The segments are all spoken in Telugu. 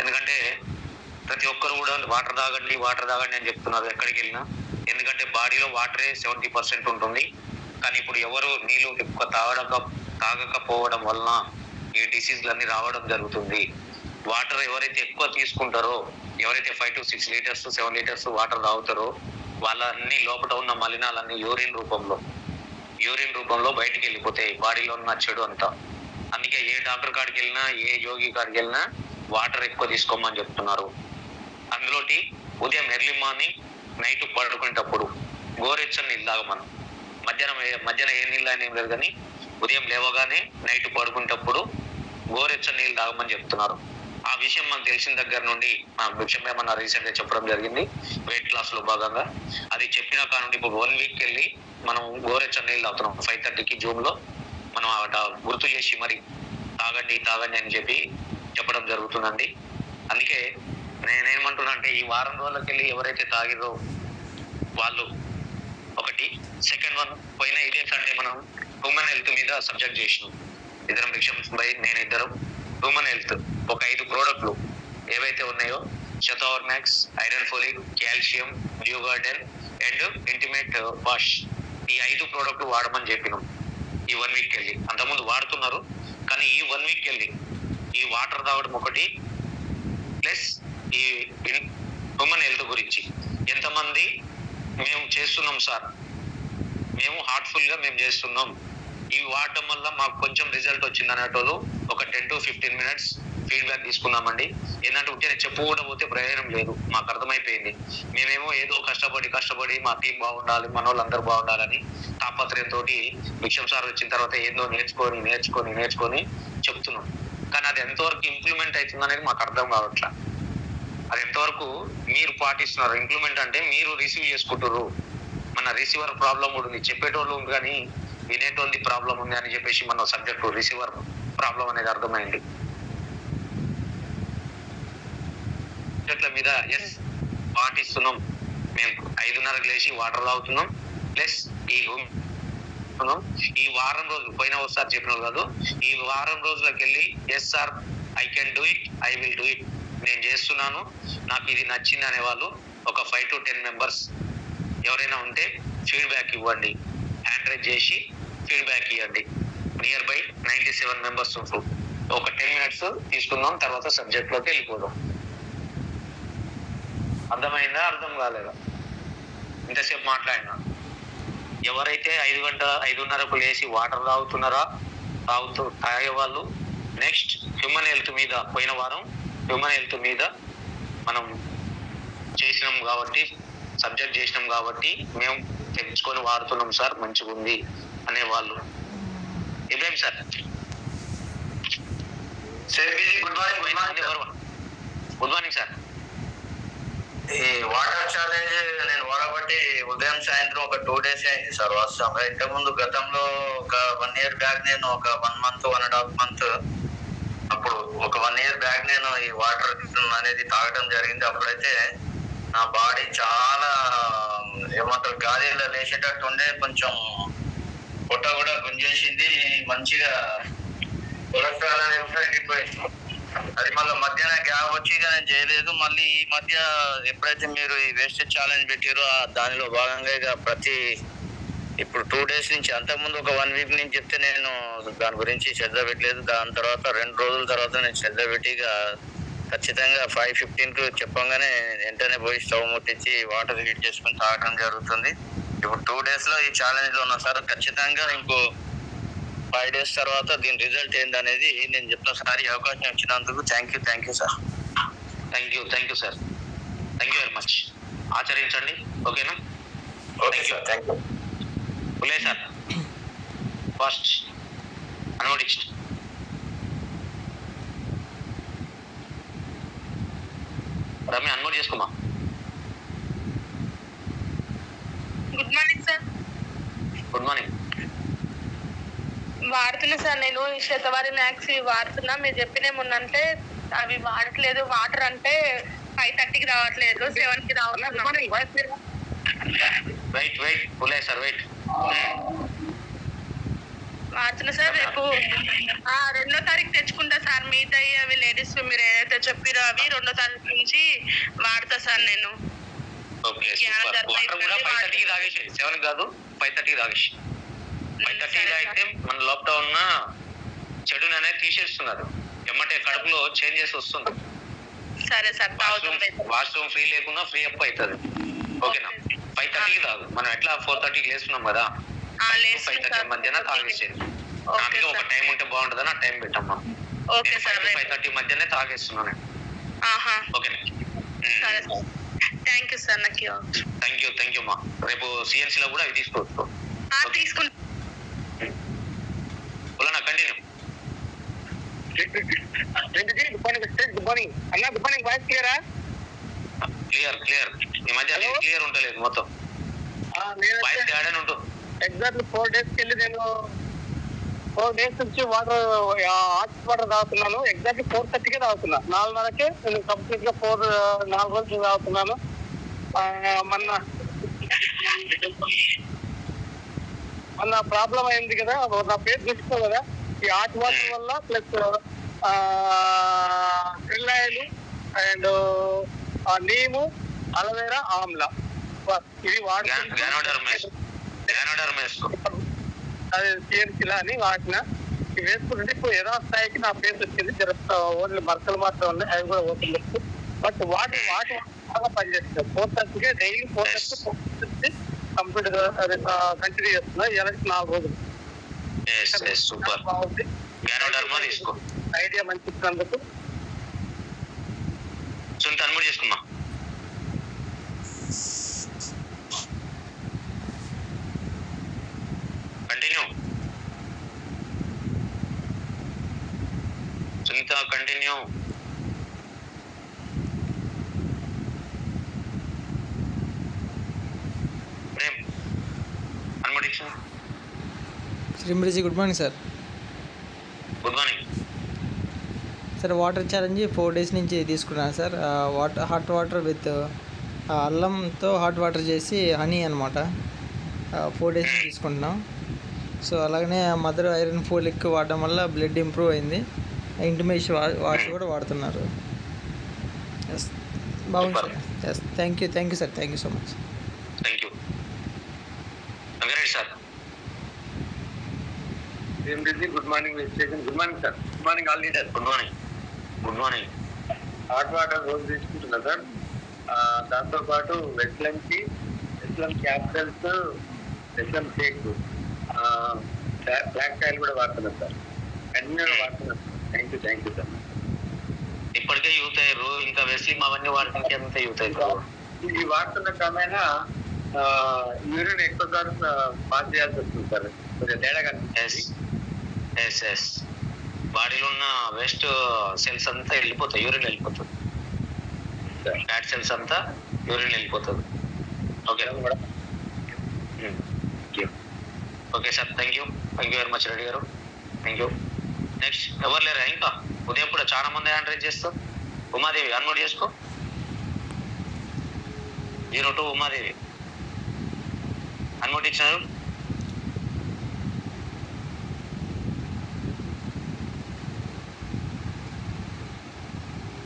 ఎందుకంటే ప్రతి ఒక్కరు కూడా వాటర్ తాగండి వాటర్ తాగండి అని చెప్తున్నారు ఎక్కడికి వెళ్ళినా. ఎందుకంటే బాడీలో వాటరే 70% ఉంటుంది. కానీ ఇప్పుడు ఎవరు నీళ్ళు ఎక్కువ తాగకపోవడం వలన ఈ డిసీజ్లన్నీ రావడం జరుగుతుంది. వాటర్ ఎవరైతే ఎక్కువ తీసుకుంటారో, ఎవరైతే 5 to 6 లీటర్స్ 7 లీటర్స్ వాటర్ తాగుతారో వాళ్ళ అన్ని లోపల ఉన్న మలినాలన్నీ యూరిన్ రూపంలో బయటికి వెళ్ళిపోతాయి, బాడీలో ఉన్న చెడు అంతా. అందుకే ఏ డాక్టర్ కాడికి వెళ్ళినా, ఏ యోగి కాడికి వెళ్ళినా వాటర్ ఎక్కువ తీసుకోమని చెప్తున్నారు. అందులోటి ఉదయం ఎర్లీ మార్నింగ్, నైట్ పడుకునేటప్పుడు గోరెచ్చని నీళ్ళు తాగమను. మధ్యాహ్నం ఏ నీళ్ళు అని ఏం లేదు, కానీ ఉదయం లేవగానే నైట్ పడుకునేటప్పుడు గోరెచ్చని నీళ్ళు తాగమని చెప్తున్నారు. ఆ విషయం మనకు తెలిసిన దగ్గర నుండి మా విషయం ఏమన్నా రీసెంట్ గా చెప్పడం జరిగింది వెయిట్ లాస్ లో భాగంగా. అది చెప్పిన కానుండి ఇప్పుడు 1 వీక్ వెళ్ళి మనం గోరెచ్చని నీళ్ళు తాగుతున్నాం. 5:30కి జూమ్ లో మనం గుర్తు చేసి మరి తాగండి అని చెప్పడం జరుగుతుందండి. అందుకే నేనేమంటున్నా అంటే ఈ వారం రోజులకి వెళ్ళి ఎవరైతే తాగిరో వాళ్ళు ఒకటి. సెకండ్ వన్, పోయిన ఇదే సండే మనం హ్యూమన్ హెల్త్ మీద సబ్జెక్ట్ చేసినాం. ఇద్దరం విషయం నేను ఇద్దరం హ్యూమన్ హెల్త్ ఒక 5 ప్రోడక్ట్లు ఏవైతే ఉన్నాయో, Shatavari max, iron folic, calcium, dew garden and intimate wash, ఈ 5 ప్రోడక్ట్లు వాడమని చెప్పినాం ఈ 1 వీక్ వెళ్ళి. అంతకుముందు వాడుతున్నారు, కానీ ఈ 1 వీక్ వెళ్ళి ఈ వాటర్ తాగడం ఒకటి, ప్లస్ ఈ హ్యూమన్ హెల్త్ గురించి ఎంతమంది మేము చేస్తున్నాం సార్, మేము హార్ట్ఫుల్ గా మేము చేస్తున్నాం, ఇవి వాడటం వల్ల మాకు కొంచెం రిజల్ట్ వచ్చింది అనేటోళ్ళు ఒక 10 to 15 minutes ఫీడ్బ్యాక్ తీసుకున్నామండి. ఏంటంటే ఉంటే చెప్పుకుంటూ పోతే ప్రయోజనం లేదు, మాకు అర్థమైపోయింది. మేమేమో ఏదో కష్టపడి మా టీం బాగుండాలి, మన వాళ్ళందరూ బాగుండాలని తాపత్రయంతో విషయం సార్ వచ్చిన తర్వాత ఏదో నేర్చుకొని చెప్తున్నాం. కానీ అది ఎంతవరకు ఇంప్లిమెంట్ అవుతుంది అనేది మాకు అర్థం కావట్లా. అది ఎంతవరకు మీరు పాటిస్తున్నారు. ఇంప్లిమెంట్ అంటే మీరు రిసీవ్ చేసుకుంటారు, మన రిసీవర్ ప్రాబ్లం కూడా ఉంది. చెప్పేటోళ్ళు ఉంది కానీ వినేటోళ్ళది ప్రాబ్లం ఉంది అని చెప్పేసి మన సబ్జెక్టు రిసీవర్ ప్రాబ్లం అనేది అర్థమైంది. చెట్ల మీద ఎస్ పాటిస్తున్నాం. మేము 5:30కి లేచి వాటర్ తాగుతున్నాం. ప్లస్ ఈ వారం రోజులు పోయిన ఒకసారి చెప్పిన కాదు, ఈ వారం రోజులకి వెళ్ళి yes sir I can do it, I will do it, నేను చేస్తున్నాను, నాకు ఇది నచ్చింది అనే వాళ్ళు ఒక 5 to 10 members ఎవరైనా ఉంటే ఫీడ్బ్యాక్ ఇవ్వండి. హ్యాండ్ రైజ్ చేసి ఫీడ్బ్యాక్ ఇవ్వండి. నియర్ బై 97 members ఉంటారు. ఒక 10 minutes తీసుకుందాం, తర్వాత సబ్జెక్ట్ లోకి వెళ్ళిపోదాం. అర్థమైందా? అర్థం కాలేదా? ఇంతసేపు మాట్లాడినా. ఎవరైతే 5:30కు లేచి వాటర్ తాగే వాళ్ళు నెక్స్ట్ హ్యూమన్ హెల్త్ మీద, పోయిన వారం హ్యూమన్ హెల్త్ మీద మనం సబ్జెక్ట్ చేసినాం కాబట్టి మేము తెచ్చుకొని వాడుతున్నాం సార్, మంచిగా ఉంది అనేవాళ్ళు. Ibrahim sir. Good morning sir. ఈ వాటర్ ఛాలెంజ్ నేను వాడబట్టి ఉదయం సాయంత్రం ఒక 2 days అయింది సార్ వాస్తవంగా. ఇంతకుముందు గతంలో ఒక 1 year బ్యాక్ నేను ఒక 1 month 1.5 month అప్పుడు ఒక 1 year బ్యాక్ నేను ఈ వాటర్ అనేది తాగడం జరిగింది. అప్పుడైతే నా బాడీ చాలా ఏమంటారు గాలిలో లేచేటట్టు ఉండే, కొంచెం పొట్ట కూడా గుంజేసింది, మంచిగా కొలెస్ట్రాల్ అనేది తగ్గిపోయింది. అది మళ్ళీ మధ్యాహ్నం గ్యాప్ వచ్చి నేను చేయలేదు. మళ్ళీ ఈ మధ్య ఎప్పుడైతే మీరు ఈ వేస్టేజ్ ఛాలెంజ్ పెట్టారో దానిలో భాగంగా ఇక ఇప్పుడు 2 days నుంచి, అంతకుముందు ఒక 1 week నుంచి చెప్తే నేను దాని గురించి శ్రద్ధ పెట్టలేదు. దాని తర్వాత 2 రోజుల తర్వాత నేను శ్రద్ధ పెట్టి ఇక ఖచ్చితంగా 5:15కు చెప్పంగానే వెంటనే పోయి స్టవ్ ముట్టించి వాటర్ హీట్ చేసుకుని తాగడం జరుగుతుంది. ఇప్పుడు 2 days లో ఈ ఛాలెంజ్ లో ఉన్నా సార్. ఖచ్చితంగా ఇంకో 5 days తర్వాత దీని రిజల్ట్ ఏందనేది నేను చెప్తాను సార్. ఈ అవకాశం ఇచ్చినందుకు thank you sir. Thank you sir. Thank you very much. ఆచరించండి, ఓకేనా? Okay sir, thank you. ఉలే సార్ ఫస్ట్ అన్వడిస్ట్. రమ్య అన్వోట్ చేసుకోమా. Good morning sir. Good morning. వాడుతున్నా సార్, నేను శతవారి మ్యాక్స్ వాడుతున్నా. మీరు చెప్పినేముందంటే అవి వాడట్లేదు. వాటర్ అంటే 5:30కి రావట్లేదు, 7కి రావట్లేదు. వెయిట్ ఉలే సార్, వెయిట్. వాడుతున్నా సార్. రేపు 2వ తారీఖు తెచ్చుకుంటా సార్. మిగతా అవి లేడీస్ మీరు ఏదైతే చెప్పారో అవి 2వ తారీఖు నుంచి వాడతా సార్ నేను. Okay super. వాటర్ కూడా 5:30కి తాగేసి, 7 కాదు 5:30కి తాగేసి. 5:30 తాగితే మన లోపల ఉన్న చెడుని అనేది తీసేస్తున్నారు. ఎమ్మటే కడుపులో చేంజెస్ వస్తుంది. సరే సార్. వాష్రూమ్ ఫ్రీ లేకుండా ఫ్రీ అప్ అవుతుంది. ఓకేనా? 5:30కి తాగు. మనం ఎట్లా 4:30కి లేస్తున్నాం కదా, 5:30 మధ్యన తాగేసేది. అందుకే ఒక టైం ఉంటే బాగుంటుందని ఆ టైం పెట్టమ్మా. 5:30 మధ్యనే తాగేస్తున్నాను. ఓకేనా? Thank you sir. నాకు థ్యాంక్ యూ అమ్మా. రేపు సిఎన్సీ లో కూడా అవి తీసుకోవచ్చు. తీసుకుంటా. కంటిన్యూ. క్లియర్. ఈ మధ్య క్లియర్ ఉండలేదు మొత్తం. వాయిస్ తేడానే ఉంటుంది. ఎగ్జాక్ట్లీ 4 days వెళ్ళి నేను 4 days నుంచి వాటర్ హాట్ వాటర్ తాగుతున్నాను. ఎగ్జాక్ట్లీ 4:30కే తాగుతున్నా. 4:30కే నేను కంప్లీట్ గా 4 రోజులు తాగుతున్నాను. మొన్న ప్రాబ్లం అయింది కదా, నా పేరు చూసుకో కదా, ఈ హాట్ వాటర్ వల్ల ప్లస్ క్రిల్లాయిలు అండ్ నీము, అలోవెరా, ఆమ్లా ఇవి అది సిఎన్సీలా అని వాటిన ఇవి వేసుకుంటే ఇప్పుడు ఏదో స్థాయికి నా పేరు వచ్చింది. ఓన్లీ మరకలు మాత్రం ఉన్నాయి, అవి కూడా ఓపెన్ చేస్తూ. బట్ వాటి బాగా పనిచేస్తుంది. 4:30కే డైలీ 4:30 కంప్లీట్ కంటిన్యూ చేస్తున్నా. ఇలా 4 రోజులు బాగుంది. ఐడియా మంచి ఇచ్చినందుకు చేసుకున్నా. Continue Sunitha, continue. ప్రేమ్ అనుమతించు. శ్రీమృజి, good morning sir. Good morning sir. Water challenge 4 days నుంచి తీసుకున్నాను సార్. హాట్ వాటర్ విత్ అల్లంతో హాట్ వాటర్ చేసి హనీ అనమాట 4 days నుంచి తీసుకుంటున్నాం. సో అలాగనే మదర్ ఐరన్ ఫోలిక్ వాడడం వల్ల బ్లడ్ ఇంప్రూవ్ అయింది. ఇంటిమేష్ వాష్ కూడా వాడుతున్నారు. ఎస్, బాగుంది sir. Yes, thank you sir. Thank you so much. Thank you sir. Good morning. Good morning sir. Good morning all leader. Good morning. Hot water రోజు తీసుకుంటున్నా సార్. దాంతో పాటు వెస్లం క్యాపిటల్స్, వెస్లం షేక్, బ్లాక్ ఆయిల్ కూడా వాడుతున్నాం సార్. అన్ని వాడుతున్నాం. Thank you sir. ఇప్పటికే యూత్ అయ్యారు, ఇంకా వెస్లింగ్ అవన్నీ వాడుతుంటే ఎంత యూత్ అయ్యారు. ఇది వాడుతున్న క్రమేణా యూరిన్ ఎక్కువ సార్లు పాస్ చేయాల్సి వస్తుంది సార్. కొంచెం తేడా కనిపిస్తుంది. బాడీలో ఉన్న వేస్ట్ సెల్స్ అంతా వెళ్ళిపోతాయి, యూరిన్ వెళ్ళిపోతుంది. ఫ్యాట్ సెల్స్ అంతా యూరిన్ వెళ్ళిపోతుంది. Okay sir. Thank you very much Reddy garu. Thank you. Next ఎవరు లేరా ఇంకా? ఉదయం కూడా చాలా మంది హ్యాండ్ రైజ్ చేస్తాం. ఉమాదేవి అన్మోట్ చేసుకో. 02 ఉమాదేవి అన్మోట్ ఇచ్చినారు.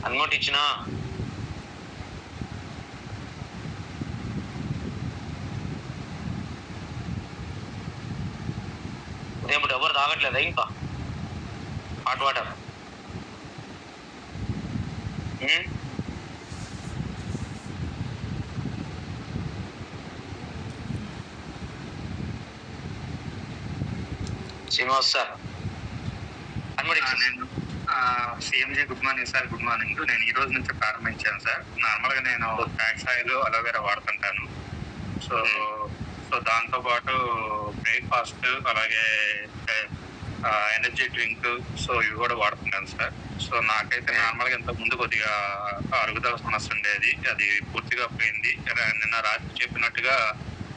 అన్మోట్ ఇచ్చినా ఉదయం ఇప్పుడు ఎవరు తాగట్లేదా ఇంకా హాట్ వాటర్? శ్రీనివాస్ సార్ సిఎంజీ good morning sir. Good morning. నేను ఈ రోజు నుంచి ప్రారంభించాను సార్. నార్మల్ గా నేను ఫ్లాక్స్ ఆయిల్, అలోవెరా వాడుతుంటాను. సో దాంతో పాటు బ్రేక్ఫాస్ట్, అలాగే ఎనర్జీ డ్రింక్, సో ఇవి కూడా వాడుతున్నాను సార్. సో నాకైతే నార్మల్గా ఇంత ముందు కొద్దిగా అరుగుదల సమస్య ఉండేది, అది పూర్తిగా పోయింది. నిన్న రాత్రి చెప్పినట్టుగా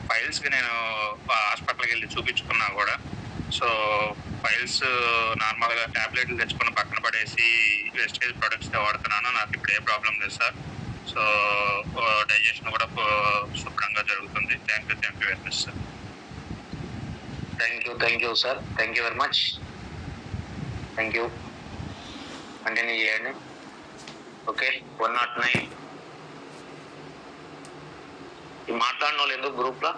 ఫైల్స్కి నేను హాస్పిటల్కి వెళ్ళి చూపించుకున్నా కూడా. సో ఫైల్స్ నార్మల్గా ట్యాబ్లెట్లు తెచ్చుకుని పక్కన పడేసి వెస్టేజ్ ప్రొడక్ట్స్ వాడుతున్నాను. నాకు ఇప్పుడు ఏ ప్రాబ్లం లేదు సార్. సో డైజెషన్ కూడా శుభ్రంగా జరుగుతుంది. Thank you very much sir. Thank you sir, thank you very much. Thank you. Continue చేయండి. ఓకే. 109 ఈ మాట్లాడిన వాళ్ళు ఎందుకు గ్రూప్లో?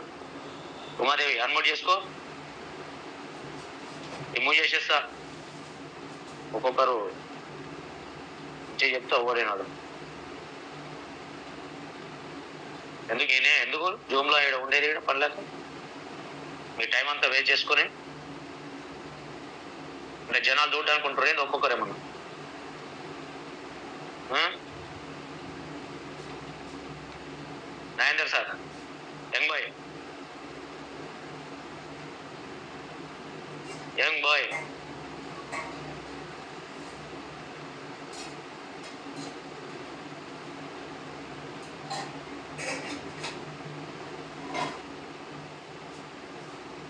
ఉమాదేవి అన్మ్యూట్ చేసుకో. రిమూవ్ చేసేస్తా. ఒక్కొక్కరు చెప్తా ఓడేనాడు. ఎందుకు జూమ్లో ఇక్కడ ఉండేది ఇక్కడ పనిలేక మీ టైం అంతా వేస్ట్ చేసుకొని అంటే జనాలు చూడడానికి ఉంటారు ఏంది ఒక్కొక్కరేమన్నా. Nagender sir, young boy, young boy.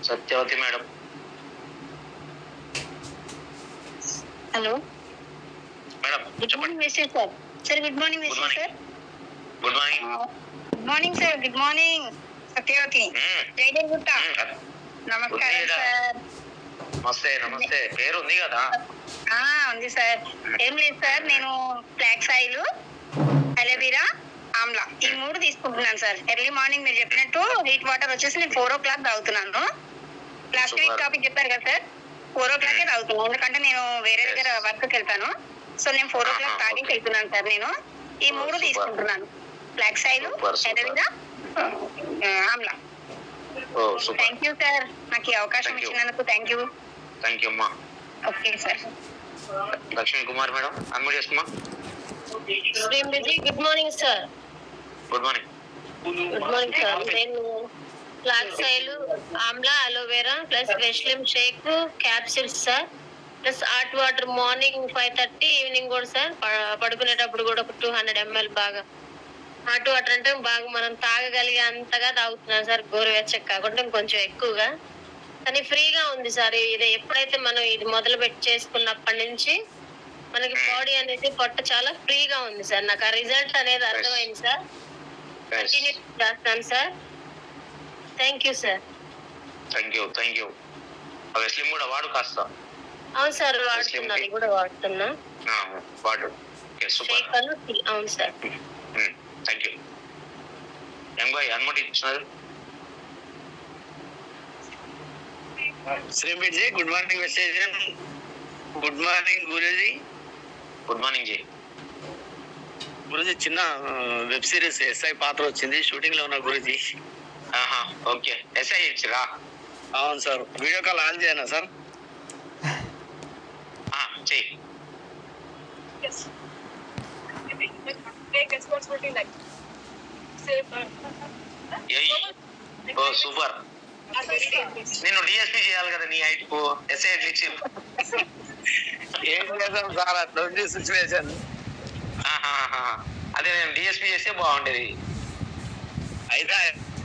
Satyavathi madam. Hello madam good morning mister sir. Sir good morning mister sir. Good morning. Good morning sir. Good morning Satyavathi. Jaidev Gupta. నమస్కారం సార్. నమస్తే. నమస్తే. పేరు ఉంది కదా? ఉంది సార్. ఏం లేదు సార్, నేను ఫ్లాక్స్ ఆయిల్, అలోవెరా, ఆమ్లా ఈ 3 తీసుకుంటున్నాను సార్. ఎర్లీ మార్నింగ్ మీరు చెప్పినట్టు హీట్ వాటర్ వచ్చేసి నేను 4 o'clock తాగుతున్నాను. లాస్ట్ వీక్ టాపిక్ చెప్పారు కదా సార్, 4 o'clock తాగుతున్నాను. ఎందుకంటే నేను వేరే దగ్గర వర్క్కి వెళ్తాను. సో నేను 4 o'clock తాగి వెళ్తున్నాను సార్. నేను ఈ 3 తీసుకుంటున్నాను, flax oil, aloe vera, amla. Thank you sir, నాకు ఈ అవకాశం ఇచ్చినందుకు థ్యాంక్ యూ. థ్యాంక్ యూ అమ్మా. Okay sir. Lakshmi Kumar madam unmute చేసుకున్నా. Good morning sir. Good morning. Good morning sir. నేను flax oil, amla, aloe vera plus వెస్లిమ్ shake capsules sir, plus hot water morning 5:30, evening కూడా సార్ పడుకునేటప్పుడు కూడా ఒక 200 ml బాగా హాట్ వాటర్ అంటే బాగా మనం తాగగలిగే అంతగా తాగుతున్నాను సార్. గోరువెచ్చగా కాకుండా ఇంకొంచెం ఎక్కువగా. కానీ ఫ్రీగా ఉంది సార్. ఇది ఎప్పుడైతే మనం ఇది మొదలు పెట్టి చేసుకున్నప్పటి నుంచి మనకి బాడీ అనేది పొట్ట చాలా ఫ్రీగా ఉంది సార్. నాకు ఆ రిజల్ట్ అనేది అర్థమైంది సార్. కంటిన్యూ చేస్తాను sir. Thank you sir. Thank you. వెస్లిమ్ కూడా వాడు కాస్త. అవును సార్, వాడుతున్నాను, కూడా వాడుతున్నా. వాడు. అవును sir. Thank you. Young boy అనుమతి ఇచ్చినారు. శ్రీమిట్ ji good morning message. Good morning Guruji. Good morning ji. Guruji చిన్న వెబ్ సిరీస్ ఎస్ఐ పాత్ర వచ్చింది, షూటింగ్ లో ఉన్నా గురూజీ. ఓకే. ఎస్ఐ ఇచ్చిరా? అవును సార్. వీడియో కాల్ ఆన్ చేయనా సార్? చెయ్యి. సూపర్. నేను డిఎస్పీ చేయాలి కదా నీ హైట్ కు. ఎస్ఐ ఎట్లా ఇచ్చి ఏం చేద్దాం సార్, అటువంటి సిచ్యువేషన్. అదే నేను డిఎస్పీ చేస్తే బాగుండేది. అయితే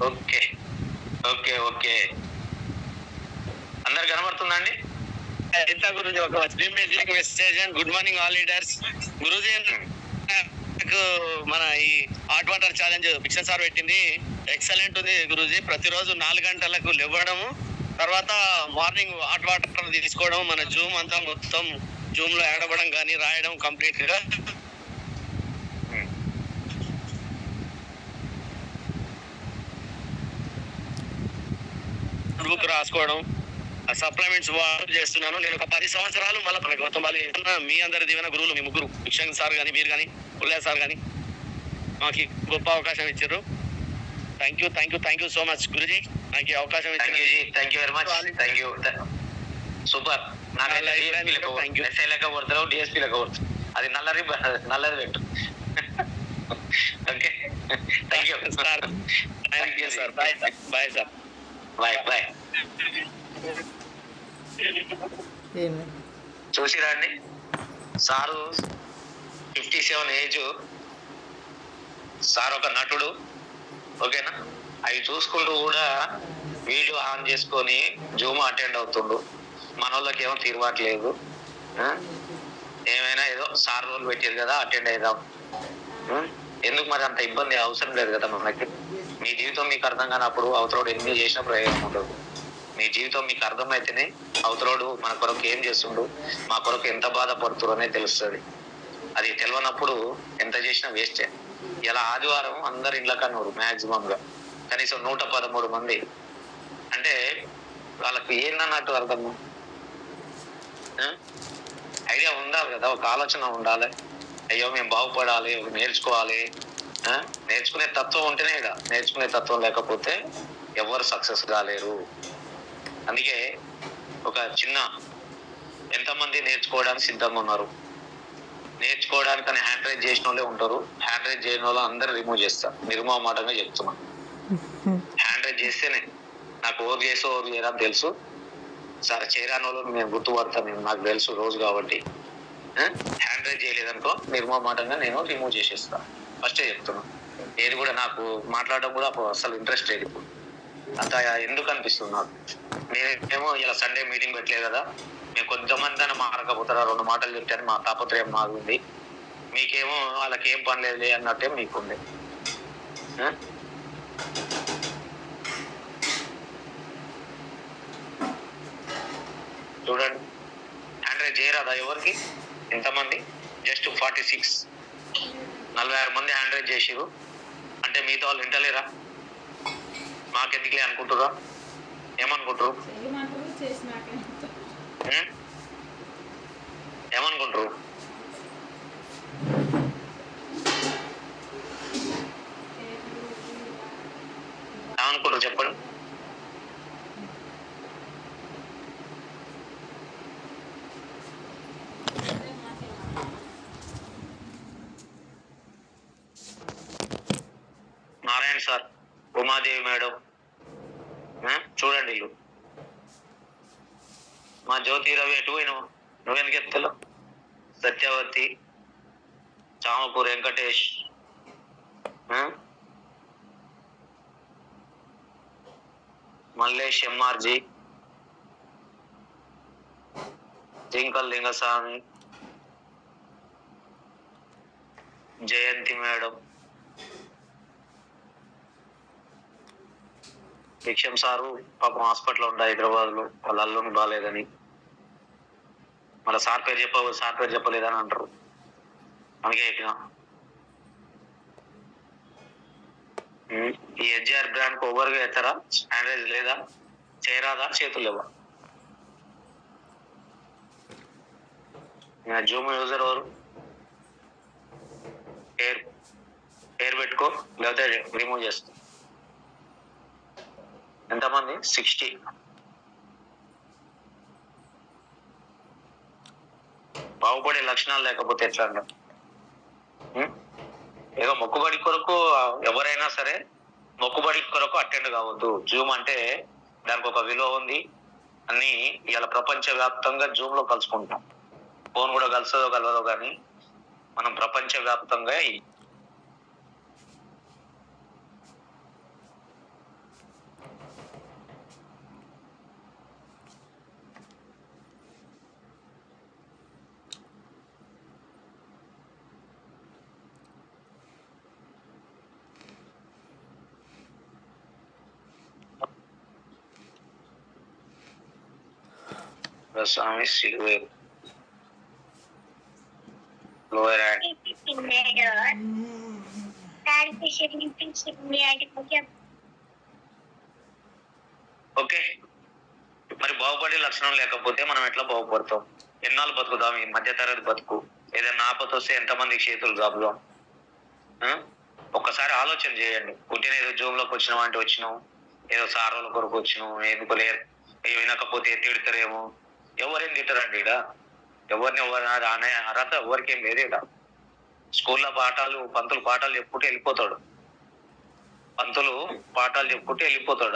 ఓకే ఓకే ఓకే. అందరు కనబడుతుందండి? అయితే గురూజీ ఒక message. Good morning all leaders. Guruji మన ఈ హాట్ వాటర్ ఛాలెంజ్ భిక్షన్ సార్ పెట్టింది ఎక్సలెంట్ ఉంది గురూజీ. ప్రతిరోజు 4 గంటలకు లేవడము, తర్వాత మార్నింగ్ హాట్ వాటర్ తీసుకోవడం, మన జూమ్ అంతా మొత్తం జూమ్ లో ఏడవడం కానీ రాయడం కంప్లీట్ గా. బుక్ రాసుకోవడం, సప్లిమెంట్స్ వాటర్ చేస్తున్నాను. నేను ఒక 10 సంవత్సరాలు మళ్ళీ మీ అందరి దీవెన గురువులు మీ ముగ్గురు, భిక్షన్ సార్ కానీ మీరు కానీ పుల్లయ్య సార్ కానీ మాకు గొప్ప అవకాశం ఇచ్చారు. Thank you so much Guruji, నాకు ఈ అవకాశం ఇచ్చారు. Thank you very much. Thank you. Super. SI లెక్క కొడతావు, డిఎస్పీ లెక్క కొడతావు. అది నల్లది పెట్టు. Okay. Thank you sir. Thank you sir. Bye sir. Bye. చూసిరా అండి సారు 57 ఏజ్. సార్ ఒక నటుడు. ఓకేనా? అవి చూసుకుంటూ కూడా వీడియో ఆన్ చేసుకొని జూమ్ అటెండ్ అవుతుండు. మన వాళ్ళకి ఏమో తీరవట్లేదు. ఏమైనా ఏదో సార్ రోజులు పెట్టారు కదా అటెండ్ అవుదాం. ఎందుకు మరి అంత ఇబ్బంది అవసరం లేదు కదా మనకి. మీ జీవితం మీకు అర్థం కానప్పుడు అవతల ఎన్ని చేసిన ప్రయోజనం ఉండదు. మీ జీవితం మీకు అర్థమైతేనే అవతలోడు మన కొరకు ఏం చేస్తుండు, మా కొరకు ఎంత బాధపడుతురు అనేది తెలుస్తుంది. అది తెలియనప్పుడు ఎంత చేసినా వేస్టే. ఇలా ఆదివారం అందరు ఇండ్ల కన్నారు మ్యాక్సిమం గా కనీసం 113 మంది. అంటే వాళ్ళకి ఏందన్నట్టు అర్థము, ఐడియా ఉండాలి కదా, ఒక ఆలోచన ఉండాలి. అయ్యో మేము బాగుపడాలి, నేర్చుకోవాలి. నేర్చుకునే తత్వం ఉంటేనే ఇక, నేర్చుకునే తత్వం లేకపోతే ఎవరు సక్సెస్ కాలేరు. అందుకే ఒక చిన్న, ఎంతమంది నేర్చుకోవడానికి సిద్ధంగా ఉన్నారు? నేర్చుకోవడానికి హ్యాండ్ రైజ్ చేసిన వాళ్ళే ఉంటారు. హ్యాండ్ రైజ్ చేయని వాళ్ళు అందరూ రిమూవ్ చేస్తారు. నిర్మమాటంగా చెప్తున్నాను. హ్యాండ్ రైజ్ చేస్తేనే నాకు ఓవర్ చేసో ఓవర్ చేయరా తెలుసు. సరే చేయరాని వాళ్ళు నేను గుర్తుపడతాను, నాకు తెలుసు రోజు కాబట్టి. హ్యాండ్ రైజ్ చేయలేదనుకో నిర్మమాటంగా నేను రిమూవ్ చేసేస్తాను. ఫస్టే చెప్తున్నాను. ఏది కూడా నాకు మాట్లాడడం కూడా అసలు ఇంట్రెస్ట్ లేదు. ఇప్పుడు అంత ఎందుకు అనిపిస్తుంది నాకు. నేనేమో ఇలా సండే మీటింగ్ పెట్టలేదు కదా, మేము కొంతమంది అని మారకపోతారా 2 మాటలు చెప్తాను, మా తాపత్రయం మాకుంది. మీకేమో వాళ్ళకి ఏం పని లేదు అన్నట్టే మీకుంది. చూడండి, హ్యాండ్ రైజ్ చేయరాదా ఎవరికి? ఎంతమంది? జస్ట్ 46, 46 మంది హ్యాండ్ రైజ్ చేసిరు. అంటే మిగతా వాళ్ళు వింటలేరా? మాకెందుకులే అనుకుంటురా? ఏమనుకుంటారు? ఏమనుకుంటారు? ఏమనుకుంటారు చెప్పండి. నారాయణ సార్, ఉమాదేవి మేడం, చూడండి ఇల్లు. మా జ్యోతి రవి ఎటు పోయినావు? నువ్వెందుకు ఎత్తులో? సత్యవతి, చామకూరు వెంకటేష్, మల్లేష్ ఎంఆర్జీ, జింకల్ లింగస్వామి, జయంతి మేడం, భిక్షం సారు పాపం హాస్పిటల్ ఉండే హైదరాబాద్ లో, వాళ్ళ అల్లుని బాగాలేదని. మళ్ళీ సార్ పేరు చెప్పలేదని అంటారు. అందుకే చెప్పిన ఈ హెచ్ఆర్ బ్రాండ్ కు ఓవర్గా ఎత్తారా? స్టాండర్డ్ లేదా? చేయరాదా? చేతులు లేవా? జూమ్ యూజర్ ఎవరు? పేరు పెట్టుకో, లేకపోతే రిమూవ్ చేస్తా. ఎంతమంది? 60. బాగుపడే లక్షణాలు లేకపోతే ఎట్లా అంట? ఏదో మొక్కుబడి కొరకు ఎవరైనా సరే మొక్కుబడి కొరకు అటెండ్ కావద్దు. జూమ్ అంటే దానికి ఒక విలువ ఉంది అని ఇవాళ ప్రపంచ వ్యాప్తంగా జూమ్ లో కలుసుకుంటాం. ఫోన్ కూడా కలుస్తుందో కలవదో కానీ మనం ప్రపంచ వ్యాప్తంగా స్వామి సిల్వేర్ లోయర్ హ్యాండ్. ఓకే, మరి బాగుపడే లక్షణం లేకపోతే మనం ఎట్లా బాగుపడతాం? ఎన్నాళ్ళు బతుకుదాం ఈ మధ్యతరగతి బతుకు? ఏదైనా ఆపద వస్తే ఎంతమందికి చేతులు జాపుదాం? ఒక్కసారి ఆలోచన చేయండి. పుట్టిన ఏదో జోబులోకి వచ్చినాం అంటే వచ్చినాం, ఏదో సారోల కొరకు వచ్చినాం, ఎందుకు లేరు వినకపోతే తిడతారేమో. ఎవరేం తింటారండి ఇక్కడ? ఎవరిని అనే అర్హత ఎవరికేం లేదు ఇక్కడ. స్కూల్లో పంతులు పాఠాలు చెప్పుకుంటే వెళ్ళిపోతాడు.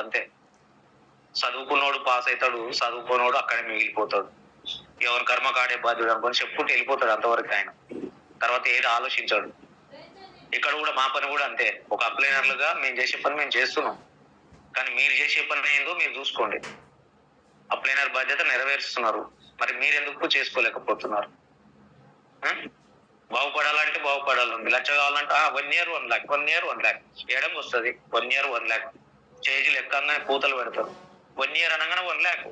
అంతే. చదువుకున్నోడు పాస్ అవుతాడు, చదువుకున్నోడు అక్కడే మిగిలిపోతాడు. ఎవరి కర్మ కాడే బాధ్యుడు అనుకొని చెప్పుకుంటే వెళ్ళిపోతాడు అంతవరకు ఆయన. తర్వాత ఏది ఆలోచించాడు. ఇక్కడ కూడా మా పని కూడా అంతే. ఒక అప్లైనర్లుగా మేము చేసే పని మేము చేస్తున్నాం, కానీ మీరు చేసే పని ఏందో మీరు చూసుకోండి. అప్లైనర్ బాధ్యత నెరవేరుస్తున్నారు, మరి మీరెందుకు చేసుకోలేకపోతున్నారు? బాగుపడాలంటే బాగుపడాలండి. లక్ష కావాలంటే 1 year 1 lakh, 1 year 1 lakh ఏడంగా వస్తుంది. 1 year 1 lakh స్టేజ్లు ఎక్కగానే పూతలు పెడతారు. 1 year అనగానే 1 lakh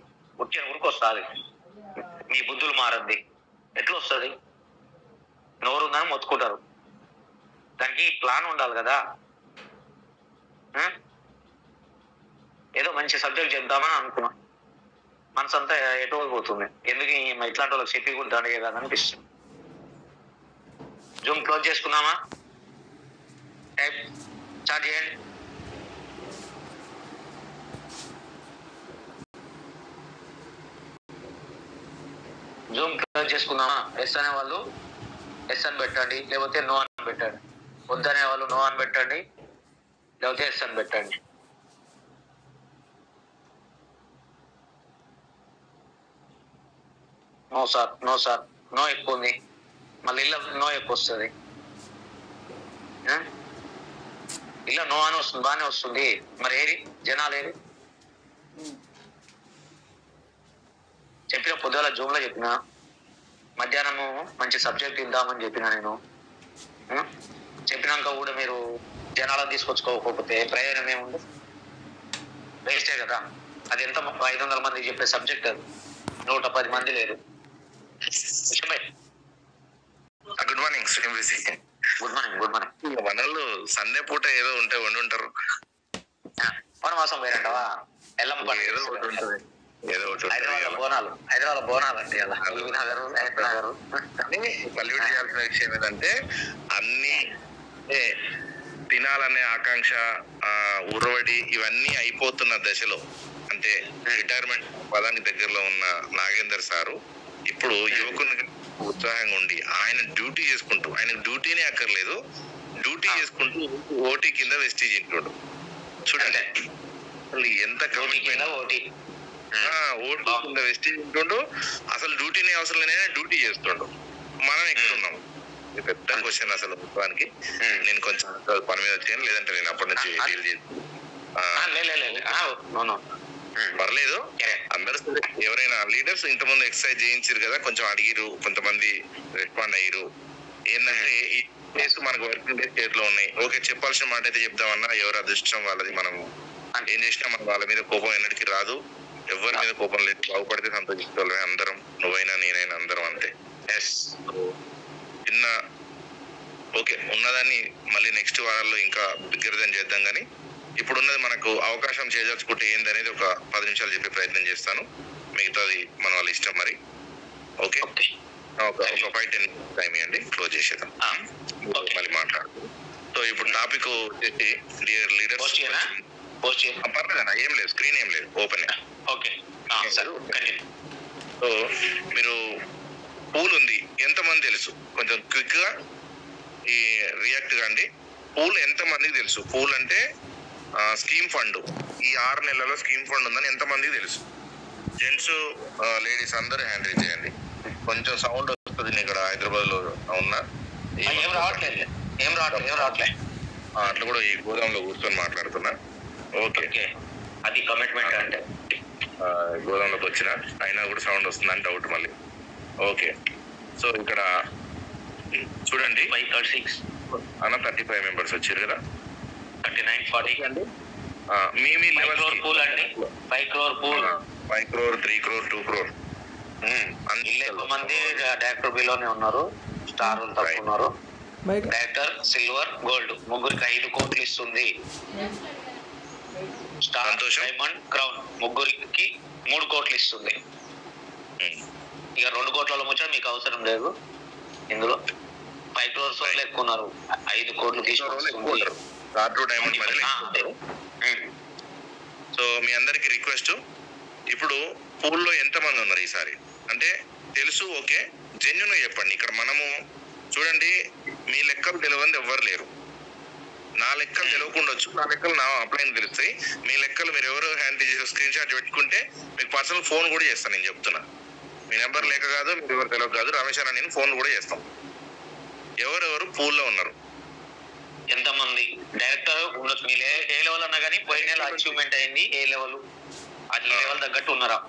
వచ్చే ఊరికి వస్తుంది. మీ బుద్ధులు మారద్ది. ఎట్లా వస్తుంది? నోరు ఉందని మొత్తుకుంటారు. దానికి ప్లాన్ ఉండాలి కదా. ఏదో మంచి సబ్జెక్ట్ చెప్దామని అనుకున్నాం, మనసు అంతా ఎటో పోతుంది. ఎందుకు ఇట్లాంటి వాళ్ళకి చెప్పి కూడా దండగే కదా అనిపిస్తుంది. జూమ్ క్లోజ్ చేసుకున్నామా? టైప్ స్టార్ట్ చేయండి. జూమ్ క్లోజ్ చేసుకున్నామా? ఎస్ అనే వాళ్ళు ఎస్ అని పెట్టండి, లేకపోతే నో అని పెట్టండి. వద్దనే వాళ్ళు నో అని పెట్టండి, లేకపోతే ఎస్ అని పెట్టండి. No sir, no sir, no ఎక్కువ ఉంది. మళ్ళీ ఇలా నో ఎక్కువ వస్తుంది. ఇలా నో అని వస్తుంది, బాగానే వస్తుంది. మరి ఏరి జనాలు ఏరి? చెప్పిన పొద్దుల జూమ్ లో చెప్పిన, మధ్యాహ్నము మంచి సబ్జెక్ట్ ఇద్దామని చెప్పిన నేను. చెప్పినాక కూడా మీరు జనాలను తీసుకొచ్చుకోకపోతే ప్రయోజనం ఏముంది? వేస్టే కదా. అది ఎంత 500 మందికి చెప్పే సబ్జెక్ట్, అది 110 మంది లేరు. గుడ్ మార్నింగ్ శ్రీనివాసి. Good morning. Good morning. మనలు సండే పూట ఏదో ఉంటే వండి ఉంటారు. వనవాసం పోయారంటవా? ఎల్లం ఏదో ఒకటి ఉంటుంది, ఏదో ఒకటి హైదరాబాద్ బోనాలు అంటే సల్యూట్ చేయాల్సిన విషయం ఏంటంటే అన్ని తినాలనే ఆకాంక్ష, ఉరవడి ఇవన్నీ అయిపోతున్న దశలో, అంటే రిటైర్మెంట్ పదానికి దగ్గరలో ఉన్న నాగేందర్ సారు ఇప్పుడు యువకునికి ఉత్సాహంగా ఉండి ఆయన డ్యూటీ చేసుకుంటూ, ఆయనకు డ్యూటీనే అక్కర్లేదు, డ్యూటీ చేసుకుంటూ ఓటీ కింద వెస్టీజ్ ఇంటాడు. చూడండి ఎంత ఓటీ కింద వెస్టీజ్ ఇంటుండు. అసలు డ్యూటీనే అవసరం లేని డ్యూటీ చేస్తుండు. మనం ఎక్కడ ఉన్నాం? పెద్ద క్వశ్చన్ అసలు మొత్తానికి. నేను కొంచెం పని మీద వచ్చాను, లేదంటే నేను అప్పటి నుంచి డీల్ చేసి పర్లేదు. అందరూ ఎవరైనా లీడర్స్ ఇంతమంది ఎక్సర్సైజ్ చేయించారు కదా, కొంచెం అడిగిరు, కొంతమంది రెస్పాండ్ అయ్యారు. ఏంటంటే ఈ డేస్ మనకు వర్కింగ్ డేస్ చేతిలో ఉన్నాయి. ఓకే, చెప్పాల్సిన మాట అయితే చెప్దామన్నా ఎవరు అదృష్టం వాళ్ళది. మనం ఏం చేసినా మన వాళ్ళ మీద కోపం ఎన్నటికీ రాదు, ఎవరి మీద కోపం లేదు. బాగుపడితే సంతోషించుకోవాలి అందరం, నువ్వైనా నేనైనా అందరం అంతే. చిన్న ఓకే ఉన్నదాన్ని మళ్ళీ నెక్స్ట్ వారాల్లో ఇంకా బిగ్గరదని చేద్దాం. కానీ ఇప్పుడున్నది మనకు అవకాశం చేజార్చుకుంటే ఏందనేది ఒక 10 నిమిషాలు చెప్పే ప్రయత్నం చేస్తాను. మిగతాది మన వాళ్ళ ఇష్టం మరి. ఓకే, ఒక 5-10 టైం ఇవ్వండి, క్లోజ్ చేసేద్దాం, మళ్ళీ మాట్లాడు. సో ఇప్పుడు టాపిక్ వచ్చేసి డియర్ లీడర్స్. పర్లేదన్నా, ఏం లేదు, స్క్రీన్ ఏం లేదు, ఓపెన్. ఓకే, సో మీరు పూల్ ఉంది ఎంతమంది తెలుసు? కొంచెం క్విక్ గా ఈ రియాక్ట్ కాండి. పూల్ ఎంత మందికి తెలుసు? పూల్ అంటే స్కీమ్ ఫండ్. ఈ 6 నెలల్లో స్కీమ్ ఫండ్ ఉందని ఎంతమందికి తెలుసు? జెంట్స్, లేడీస్ అందరూ హ్యాండ్ రైజ్ చేయండి. కొంచెం సౌండ్ వస్తుంది, నేను ఇక్కడ హైదరాబాద్ లో ఉన్నా. అట్లా కూడా ఈ గోదాంలో కూర్చొని మాట్లాడుతున్నా. ఓకే, అది కమిట్మెంట్ అంటే గోదాంలోకి వచ్చిన అయినా కూడా సౌండ్ వస్తుంది అంటే డౌట్ మళ్ళీ. ఓకే, సో ఇక్కడ చూడండి, 536 అన్న 35 మెంబర్స్ వచ్చారు కదా. 39, 40 అండి. మీ లెవెల్ పూల్ అండి. 5 crore pool, 5 crore, 3 crore, 2 crore. ఎక్కువ మంది డైరెక్టర్ బిలోనే ఉన్నారు. స్టార్ తక్కువ ఉన్నారు. డైరెక్టర్ సిల్వర్, గోల్డ్ ముగ్గురికి 5 కోట్లు ఇస్తుంది. స్టార్, డైమండ్, క్రౌన్ ముగ్గురికి 3 కోట్లు ఇస్తుంది. ఇక 2 కోట్ల ముచ్చట మీకు అవసరం లేదు. ఇందులో 5 crores వాళ్ళు ఎక్కువ ఉన్నారు. 5 కోట్లు తీసుకుంటారు. సో మీ అందరికి రిక్వెస్ట్, ఇప్పుడు పూల్లో ఎంతమంది ఉన్నారు ఈసారి అంటే తెలుసు? ఓకే, జెన్యున్ చెప్పండి. ఇక్కడ మనము చూడండి, మీ లెక్కలు తెలియని ఎవ్వరు లేరు. నా లెక్కలు తెలియకుండొచ్చు, నా లెక్కలు నా అప్లైన్ తెలుస్తాయి. మీ లెక్కలు మీరు ఎవరు హ్యాండ్ చేసి స్క్రీన్ షాట్ పెట్టుకుంటే మీకు పర్సనల్ ఫోన్ కూడా చేస్తాను. నేను చెప్తున్నా, మీ నెంబర్ లేక కాదు, మీరు ఎవరు తెలియక కాదు, రమేష్ అన్న నేను ఫోన్ కూడా చేస్తాం. ఎవరెవరు పూల్లో ఉన్నారు? ఎంతమంది డైరెక్టర్ ఉండొచ్చు. మీ ఏ లెవెల్ అన్నా కానీ పోయిన నెల అచీవ్మెంట్ అయింది ఏ లెవెల్, అది ఏ లెవెల్ తగ్గట్టు ఉన్నారా?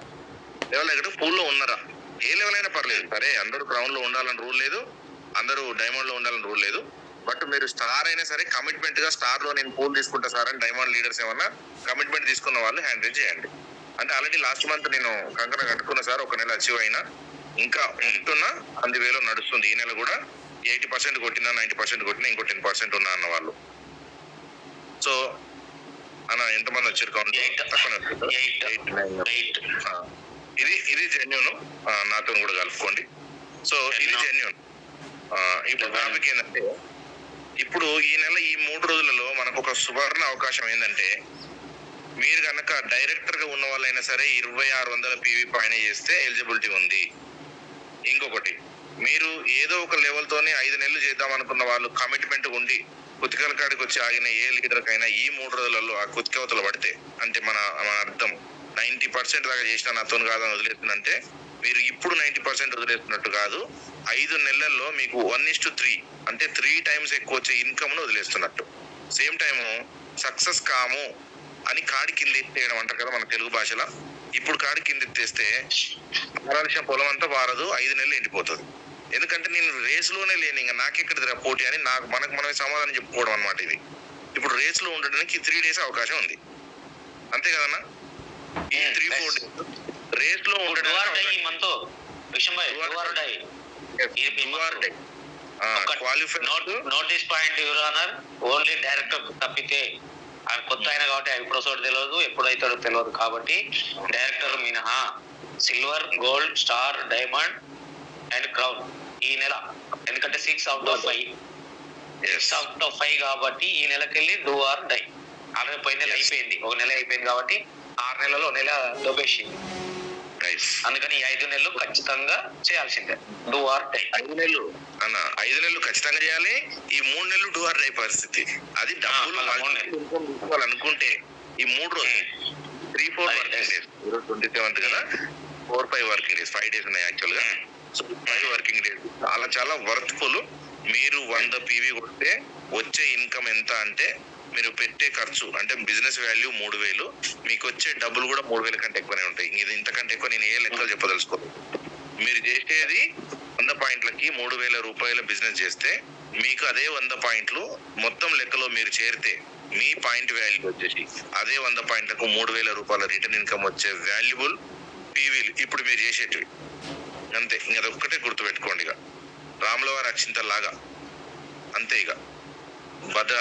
లెవెల్ తగ్గట్టు పూల్లో ఉన్నారా? ఏ లెవెల్ అయినా పర్లేదు. సరే, అందరూ క్రౌన్ లో ఉండాలని రూల్ లేదు, అందరూ డైమండ్ లో ఉండాలని రూల్ లేదు. బట్ మీరు స్టార్ అయినా సరే కమిట్మెంట్ గా స్టార్ లో నేను పూల్ తీసుకుంటా సార్ అని డైమండ్ లీడర్స్ ఏమన్నా కమిట్మెంట్ తీసుకున్న వాళ్ళు హ్యాండ్ రైజ్ చేయండి. అంటే ఆల్రెడీ లాస్ట్ మంత్ నేను కంకణ కట్టుకున్నా సార్, ఒక నెల అచీవ్ అయినా, ఇంకా ఉంటున్నా 10,000 నడుస్తుంది. ఈ నెల కూడా 80% కొట్టినా, 90% కొట్టినా, ఇంకో 10% ఉన్నా అన్న వాళ్ళు. సో అన్న ఎంతమంది వచ్చారు కౌంట్? ఇది జెన్యూన్, నాతో కూడా కలుపుకోండి. సో ఇది జెన్యూన్. ఇప్పుడు టాపిక్ ఏంటంటే, ఇప్పుడు ఈ నెల ఈ 3 రోజులలో మనకు ఒక సువర్ణ అవకాశం ఏంటంటే, మీరు కనుక డైరెక్టర్ గా ఉన్న వాళ్ళైనా సరే 2600 PV పైన చేస్తే ఎలిజిబిలిటీ ఉంది. ఇంకొకటి, మీరు ఏదో ఒక లెవెల్ తోనే 5 నెలలు చేద్దాం అనుకున్న వాళ్ళు కమిట్మెంట్ ఉండి కుతికల కాడికి వచ్చి ఆగిన ఏ లీడర్ కైనా ఈ 3 రోజులలో ఆ కుతికవతలు పడితే, అంటే మన అర్థం 90% దాకా చేసినా నాతో కాదని వదిలేస్తుందంటే, మీరు ఇప్పుడు 90% వదిలేస్తున్నట్టు కాదు, 5 నెలల్లో మీకు 1:3 అంటే 3 times ఎక్కువ వచ్చే ఇన్కమ్ ను వదిలేస్తున్నట్టు. సేమ్ టైము సక్సెస్ కాము అని కాడి కింద ఎత్తేయడం అంటారు కదా మన తెలుగు భాషలో. ఇప్పుడు కాడి కింద ఎత్తేస్తే పారాల్సిన పొలం అంతా వారదు, 5 నెలలు ఎండిపోతుంది. ఎందుకంటే నేను రేసులోనే లేని, ఇంకా నాకెక్కడిది పోటీ అని మనకు మనమే సమాధానం చెప్పుకోవడం అనమాట ఇది. ఇప్పుడు రేస్ లో ఉండడానికి 3 days అవకాశం ఉంది, అంతే కదన్నా? ఈ 3-4 days రేస్ లో notice point your honour, only director తప్పితే ఆయన కొత్త అయినా కాబట్టి ఎప్పుడోసారి తెలియదు, ఎప్పుడైతాడో తెలియదు. కాబట్టి డైరెక్టర్ మినహా silver, gold, star, diamond and crown ఈ నెల, ఎందుకంటే 6 out of 5 కాబట్టి ఈ నెలకెళ్ళి డూ ఆర్ డై. ఆల్రెడీ పోయిన నెల అయిపోయింది, ఒక నెల అయిపోయింది కాబట్టి 6 నెలలో నెల దొబ్బేసింది. అందుకని ఈ 5 నెలలు ఖచ్చితంగా చేయాల్సిందే, డూ ఆర్ డై. 5 నెలలు అన్న, 5 నెలలు ఖచ్చితంగా చేయాలి. ఈ 3 నెలలు డూ ఆర్ డై పరిస్థితి. అది డబ్బులు అనుకుంటే ఈ 3 రోజులు 3-4 వర్కింగ్ డేస్, 27th కదా, 4-5 వర్కింగ్ డేస్, 5 days ఉన్నాయి యాక్చువల్ గా. సో 5 వర్కింగ్ డేస్ చాలా వర్త్ఫుల్. మీరు 100 PV కొడితే వచ్చే ఇన్కమ్ ఎంత అంటే, మీరు పెట్టే ఖర్చు అంటే బిజినెస్ వాల్యూ 3,000, మీకు వచ్చే డబ్బులు కూడా 3,000 కంటే ఎక్కువనే ఉంటాయి. ఇది ఇంతకంటే ఎక్కువ నేను ఏ లెక్కలు చెప్పదలుచుకోలేదు. మీరు చేసేది 100 పాయింట్లకి 3,000 రూపాయల బిజినెస్ చేస్తే, మీకు అదే 100 పాయింట్లు మొత్తం లెక్కలో మీరు చేరితే మీ పాయింట్ వాల్యూ వచ్చేసి అదే 100 పాయింట్లకు 3,000 రూపాయల రిటర్న్ ఇన్కమ్ వచ్చే వాల్యుబుల్ PVలు ఇప్పుడు మీరు చేసేటివి. అంతే, ఇంక అదొక్కటే గుర్తుపెట్టుకోండి. ఇక రాముల వారి అక్షింతలాగా అంతే. ఇక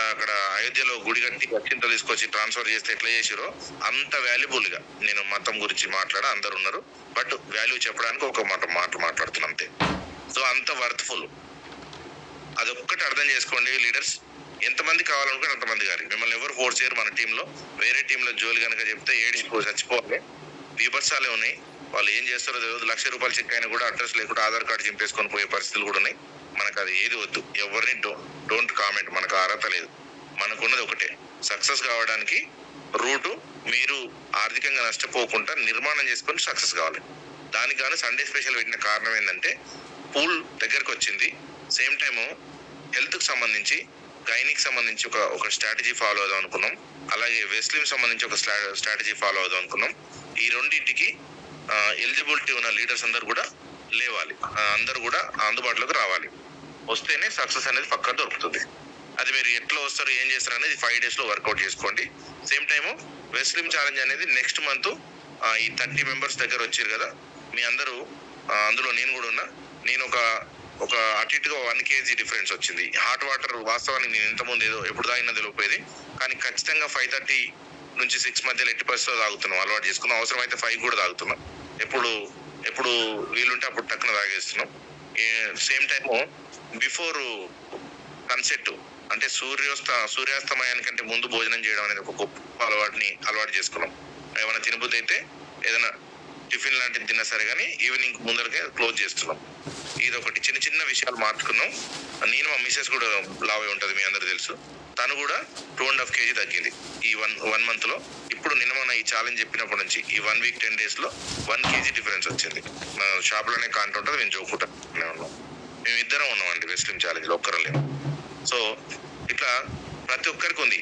అక్కడ అయోధ్యలో గుడి కట్టి అక్షింతలు తీసుకొచ్చి ట్రాన్స్ఫర్ చేస్తే ఎట్లా చేసిరో అంత వాల్యుబుల్ గా, నేను మతం గురించి అందరు ఉన్నారు, బట్ వాల్యూ చెప్పడానికి ఒక మాట మాట్లాడుతున్నా అంతే. సో అంత వర్త్ఫుల్. అదొక్కటి అర్థం చేసుకోండి లీడర్స్. ఎంతమంది కావాలనుకుంటే అంతమంది గారి, మిమ్మల్ని ఎవరు ఫోర్స్ చేయరు. మన టీంలో వేరే టీంలో జోలి కనుక చెప్తే ఏడిచిపో చచ్చిపోవాలి. బీభత్సాలే ఉన్నాయి. వాళ్ళు ఏం చేస్తారో తెలియదు. 1,00,000 రూపాయలు చెక్ అయినా కూడా అడ్రస్ లేకుండా ఆధార్ కార్డు చింపేసుకొని పోయే పరిస్థితులు కూడా ఉన్నాయి. మనకు అది ఏది వద్దు, ఎవరిని డోంట్ కామెంట్. మనకు అర్హత లేదు. మనకున్నది ఒకటే, సక్సెస్ కావడానికి రూటు మీరు ఆర్థికంగా నష్టపోకుండా నిర్మాణం చేసుకొని సక్సెస్ కావాలి. దానికి గాను సండే స్పెషల్ పెట్టిన కారణం ఏంటంటే, పూల్ దగ్గరకు వచ్చింది. సేమ్ టైము హెల్త్కి సంబంధించి, గైనిక్ సంబంధించి ఒక స్ట్రాటజీ ఫాలో అవుదాం అనుకున్నాం. అలాగే వెస్లిమ్ సంబంధించి ఒక స్ట్రాటజీ ఫాలో అవుదాం అనుకున్నాం. ఈ రెండింటికి ఎలిజిబిలిటీ ఉన్న లీడర్స్ అందరు కూడా లేవాలి, అందరు కూడా అందుబాటులోకి రావాలి. వస్తేనే సక్సెస్ అనేది పక్కా దొరుకుతుంది. అది మీరు ఎట్లా వస్తారు, ఏం చేస్తారు అనేది 5 days లో వర్కౌట్ చేసుకోండి. సేమ్ టైము వెస్లిమ్ ఛాలెంజ్ అనేది నెక్స్ట్ మంత్ ఈ 30 members దగ్గర వచ్చారు కదా, మీ అందరూ అందులో నేను కూడా ఉన్నా. నేను ఒక అటు ఇటుగా 1 kg డిఫరెన్స్ వచ్చింది. హాట్ వాటర్ వాస్తవానికి నేను ఇంతకుముందు ఎప్పుడు తాగినా తెలియపోయేది, కానీ ఖచ్చితంగా 5:30 నుంచి 6 మధ్యలో 80% తాగుతున్నాం, అలవాటు చేసుకున్నాం. అవసరం అయితే 5 కూడా తాగుతున్నాం. ఎప్పుడు వీలుంటే అప్పుడు టక్కున తాగేస్తున్నాం. సేమ్ టైము బిఫోర్ సన్సెట్ అంటే సూర్యాస్తమయానికంటే ముందు భోజనం చేయడం అనేది ఒక గొప్ప అలవాటు చేసుకున్నాం. ఏమైనా తినబుద్ధి అయితే ఏదైనా టిఫిన్ లాంటిది తిన్నా సరే కానీ ఈవినింగ్ ముందరకే క్లోజ్ చేస్తున్నాం. ఇది ఒకటి చిన్న విషయాలు మార్చుకున్నాం. నేను మా మిసెస్ కూడా లావే ఉంటుంది, మీ అందరు తెలుసు. తను కూడా 2.5 kg తగ్గింది ఈ 1 month లో. ఇప్పుడు నిన్న మొన్న ఈ ఛాలెంజ్ చెప్పినప్పటి నుంచి ఈ 1 week 10 days లో 1 kg డిఫరెన్స్ వచ్చింది. మన షాప్ లోనే కాంట ఉంటుంది, మేము జోకుంటానే ఉన్నాం. మేము ఇద్దరం ఉన్నామండి వెస్లిమ్ ఛాలెంజ్ లో, ఒక్కరం లేము. సో ఇట్లా ప్రతి ఒక్కరికి ఉంది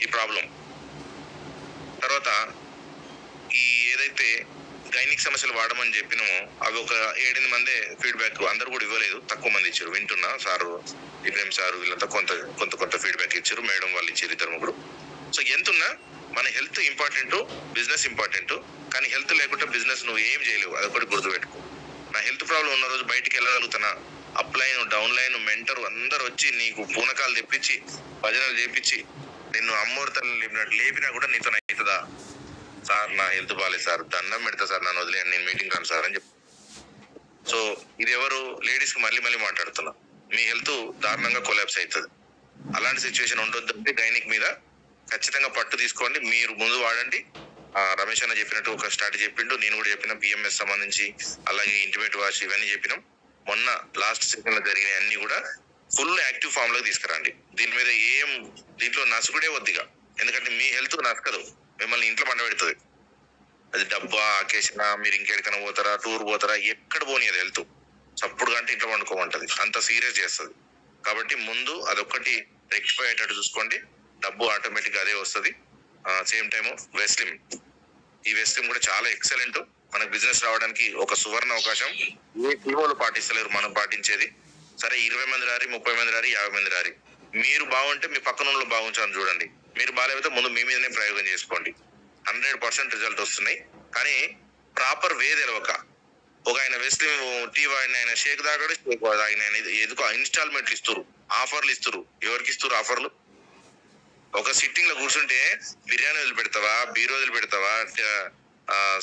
ఈ ప్రాబ్లం. తర్వాత ఈ ఏదైతే గైనిక్ సమస్యలు వాడమని చెప్పినామో అవి ఒక 7-8 మందే ఫీడ్బ్యాక్, అందరు కూడా ఇవ్వలేదు, తక్కువ మంది ఇచ్చారు. వింటున్నా సారు, ఇబ్రహీం సారు వీళ్ళంతా కొంత ఫీడ్బ్యాక్ ఇచ్చారు. మేడం వాళ్ళు ఇచ్చారు 2-3. సో ఎంతున్నా మన హెల్త్ ఇంపార్టెంట్, బిజినెస్ ఇంపార్టెంట్. కానీ హెల్త్ లేకుండా బిజినెస్ నువ్వు ఏం చేయలేవు, అదొకటి గుర్తుపెట్టుకో. నా హెల్త్ ప్రాబ్లం ఉన్న రోజు బయటికి వెళ్ళగలుగుతానా? Up line, down line, mentor అందరు వచ్చి నీకు పూనకాలు తెప్పించి, భజనలు చేపించి, నిన్ను అమ్మోర్తలు లేపినా కూడా నీతో అవుతుందా? సార్ నా హెల్త్ బాగాలేదు సార్, దండం పెడతా సార్, నన్ను వదిలేయండి, నేను మీటింగ్ రాను సార్ అని చెప్పి. సో ఇది ఎవరు? లేడీస్ కి మళ్ళీ మళ్ళీ మాట్లాడుతున్నా. మీ హెల్త్ దారుణంగా కొలాప్స్ అవుతుంది. అలాంటి సిచ్యువేషన్ ఉండొద్దంటే గైనిక్ మీద ఖచ్చితంగా పట్టు తీసుకోండి. మీరు ముందు వాడండి. రమేష్ అన్న చెప్పినట్టు ఒక స్ట్రాటజీ చెప్పిండు, నేను కూడా చెప్పిన పిఎంఎస్ సంబంధించి, అలాగే ఇంటిమేట్ వాష్ ఇవన్నీ చెప్పినాం. మొన్న లాస్ట్ సెషన్ లో జరిగిన అన్ని కూడా ఫుల్ యాక్టివ్ ఫామ్ లోకి తీసుకురండి. దీని మీద దీంట్లో నసుకుడే వద్దిగా, ఎందుకంటే మీ హెల్త్ నసకదు, మిమ్మల్ని ఇంట్లో పండబెడుతుంది. అది డబ్బా అకేషన్, మీరు ఇంకెక్కడికైనా పోతారా, టూర్ పోతారా, ఎక్కడ పోనీయదు హెల్త్. చప్పుడు కంటే ఇంట్లో వండుకోమంటది, అంత సీరియస్ చేస్తుంది. కాబట్టి ముందు అదొక్కటి రెక్టిఫై అయ్యేటట్టు చూసుకోండి, డబ్బు ఆటోమేటిక్ అదే వస్తుంది. సేమ్ టైము వెస్లిమ్, ఈ వెస్లిమ్ కూడా చాలా ఎక్సలెంట్. మనకు బిజినెస్ రావడానికి ఒక సువర్ణ అవకాశం. ఏ టీవోలు పాటిస్తలేరు, మనం పాటించేది. సరే 20 మంది రారి, 30 మంది రారి, 50 మంది రారి, మీరు బాగుంటే మీ పక్కన వాళ్ళు బాగుంచాలని చూడండి. మీరు బాగాలేకపోతే ముందు మీ మీదనే ప్రయోగం చేసుకోండి. 100% రిజల్ట్ వస్తున్నాయి. కానీ ప్రాపర్ వే తెలవక, ఒక ఆయన వెస్లిమ్ టీ వాడిన ఆయన షేక్ తాగాడు, షేక్ తాగిన ఆయన ఎందుకు ఇన్స్టాల్మెంట్లు ఇస్తారు, ఆఫర్లు ఇస్తారు. ఎవరికి ఇస్తారు ఆఫర్లు? ఒక సిట్టింగ్ లో కూర్చుంటే బిర్యానీ వదిలిపెడతావా, బీర్ వదిలిపెడతావా,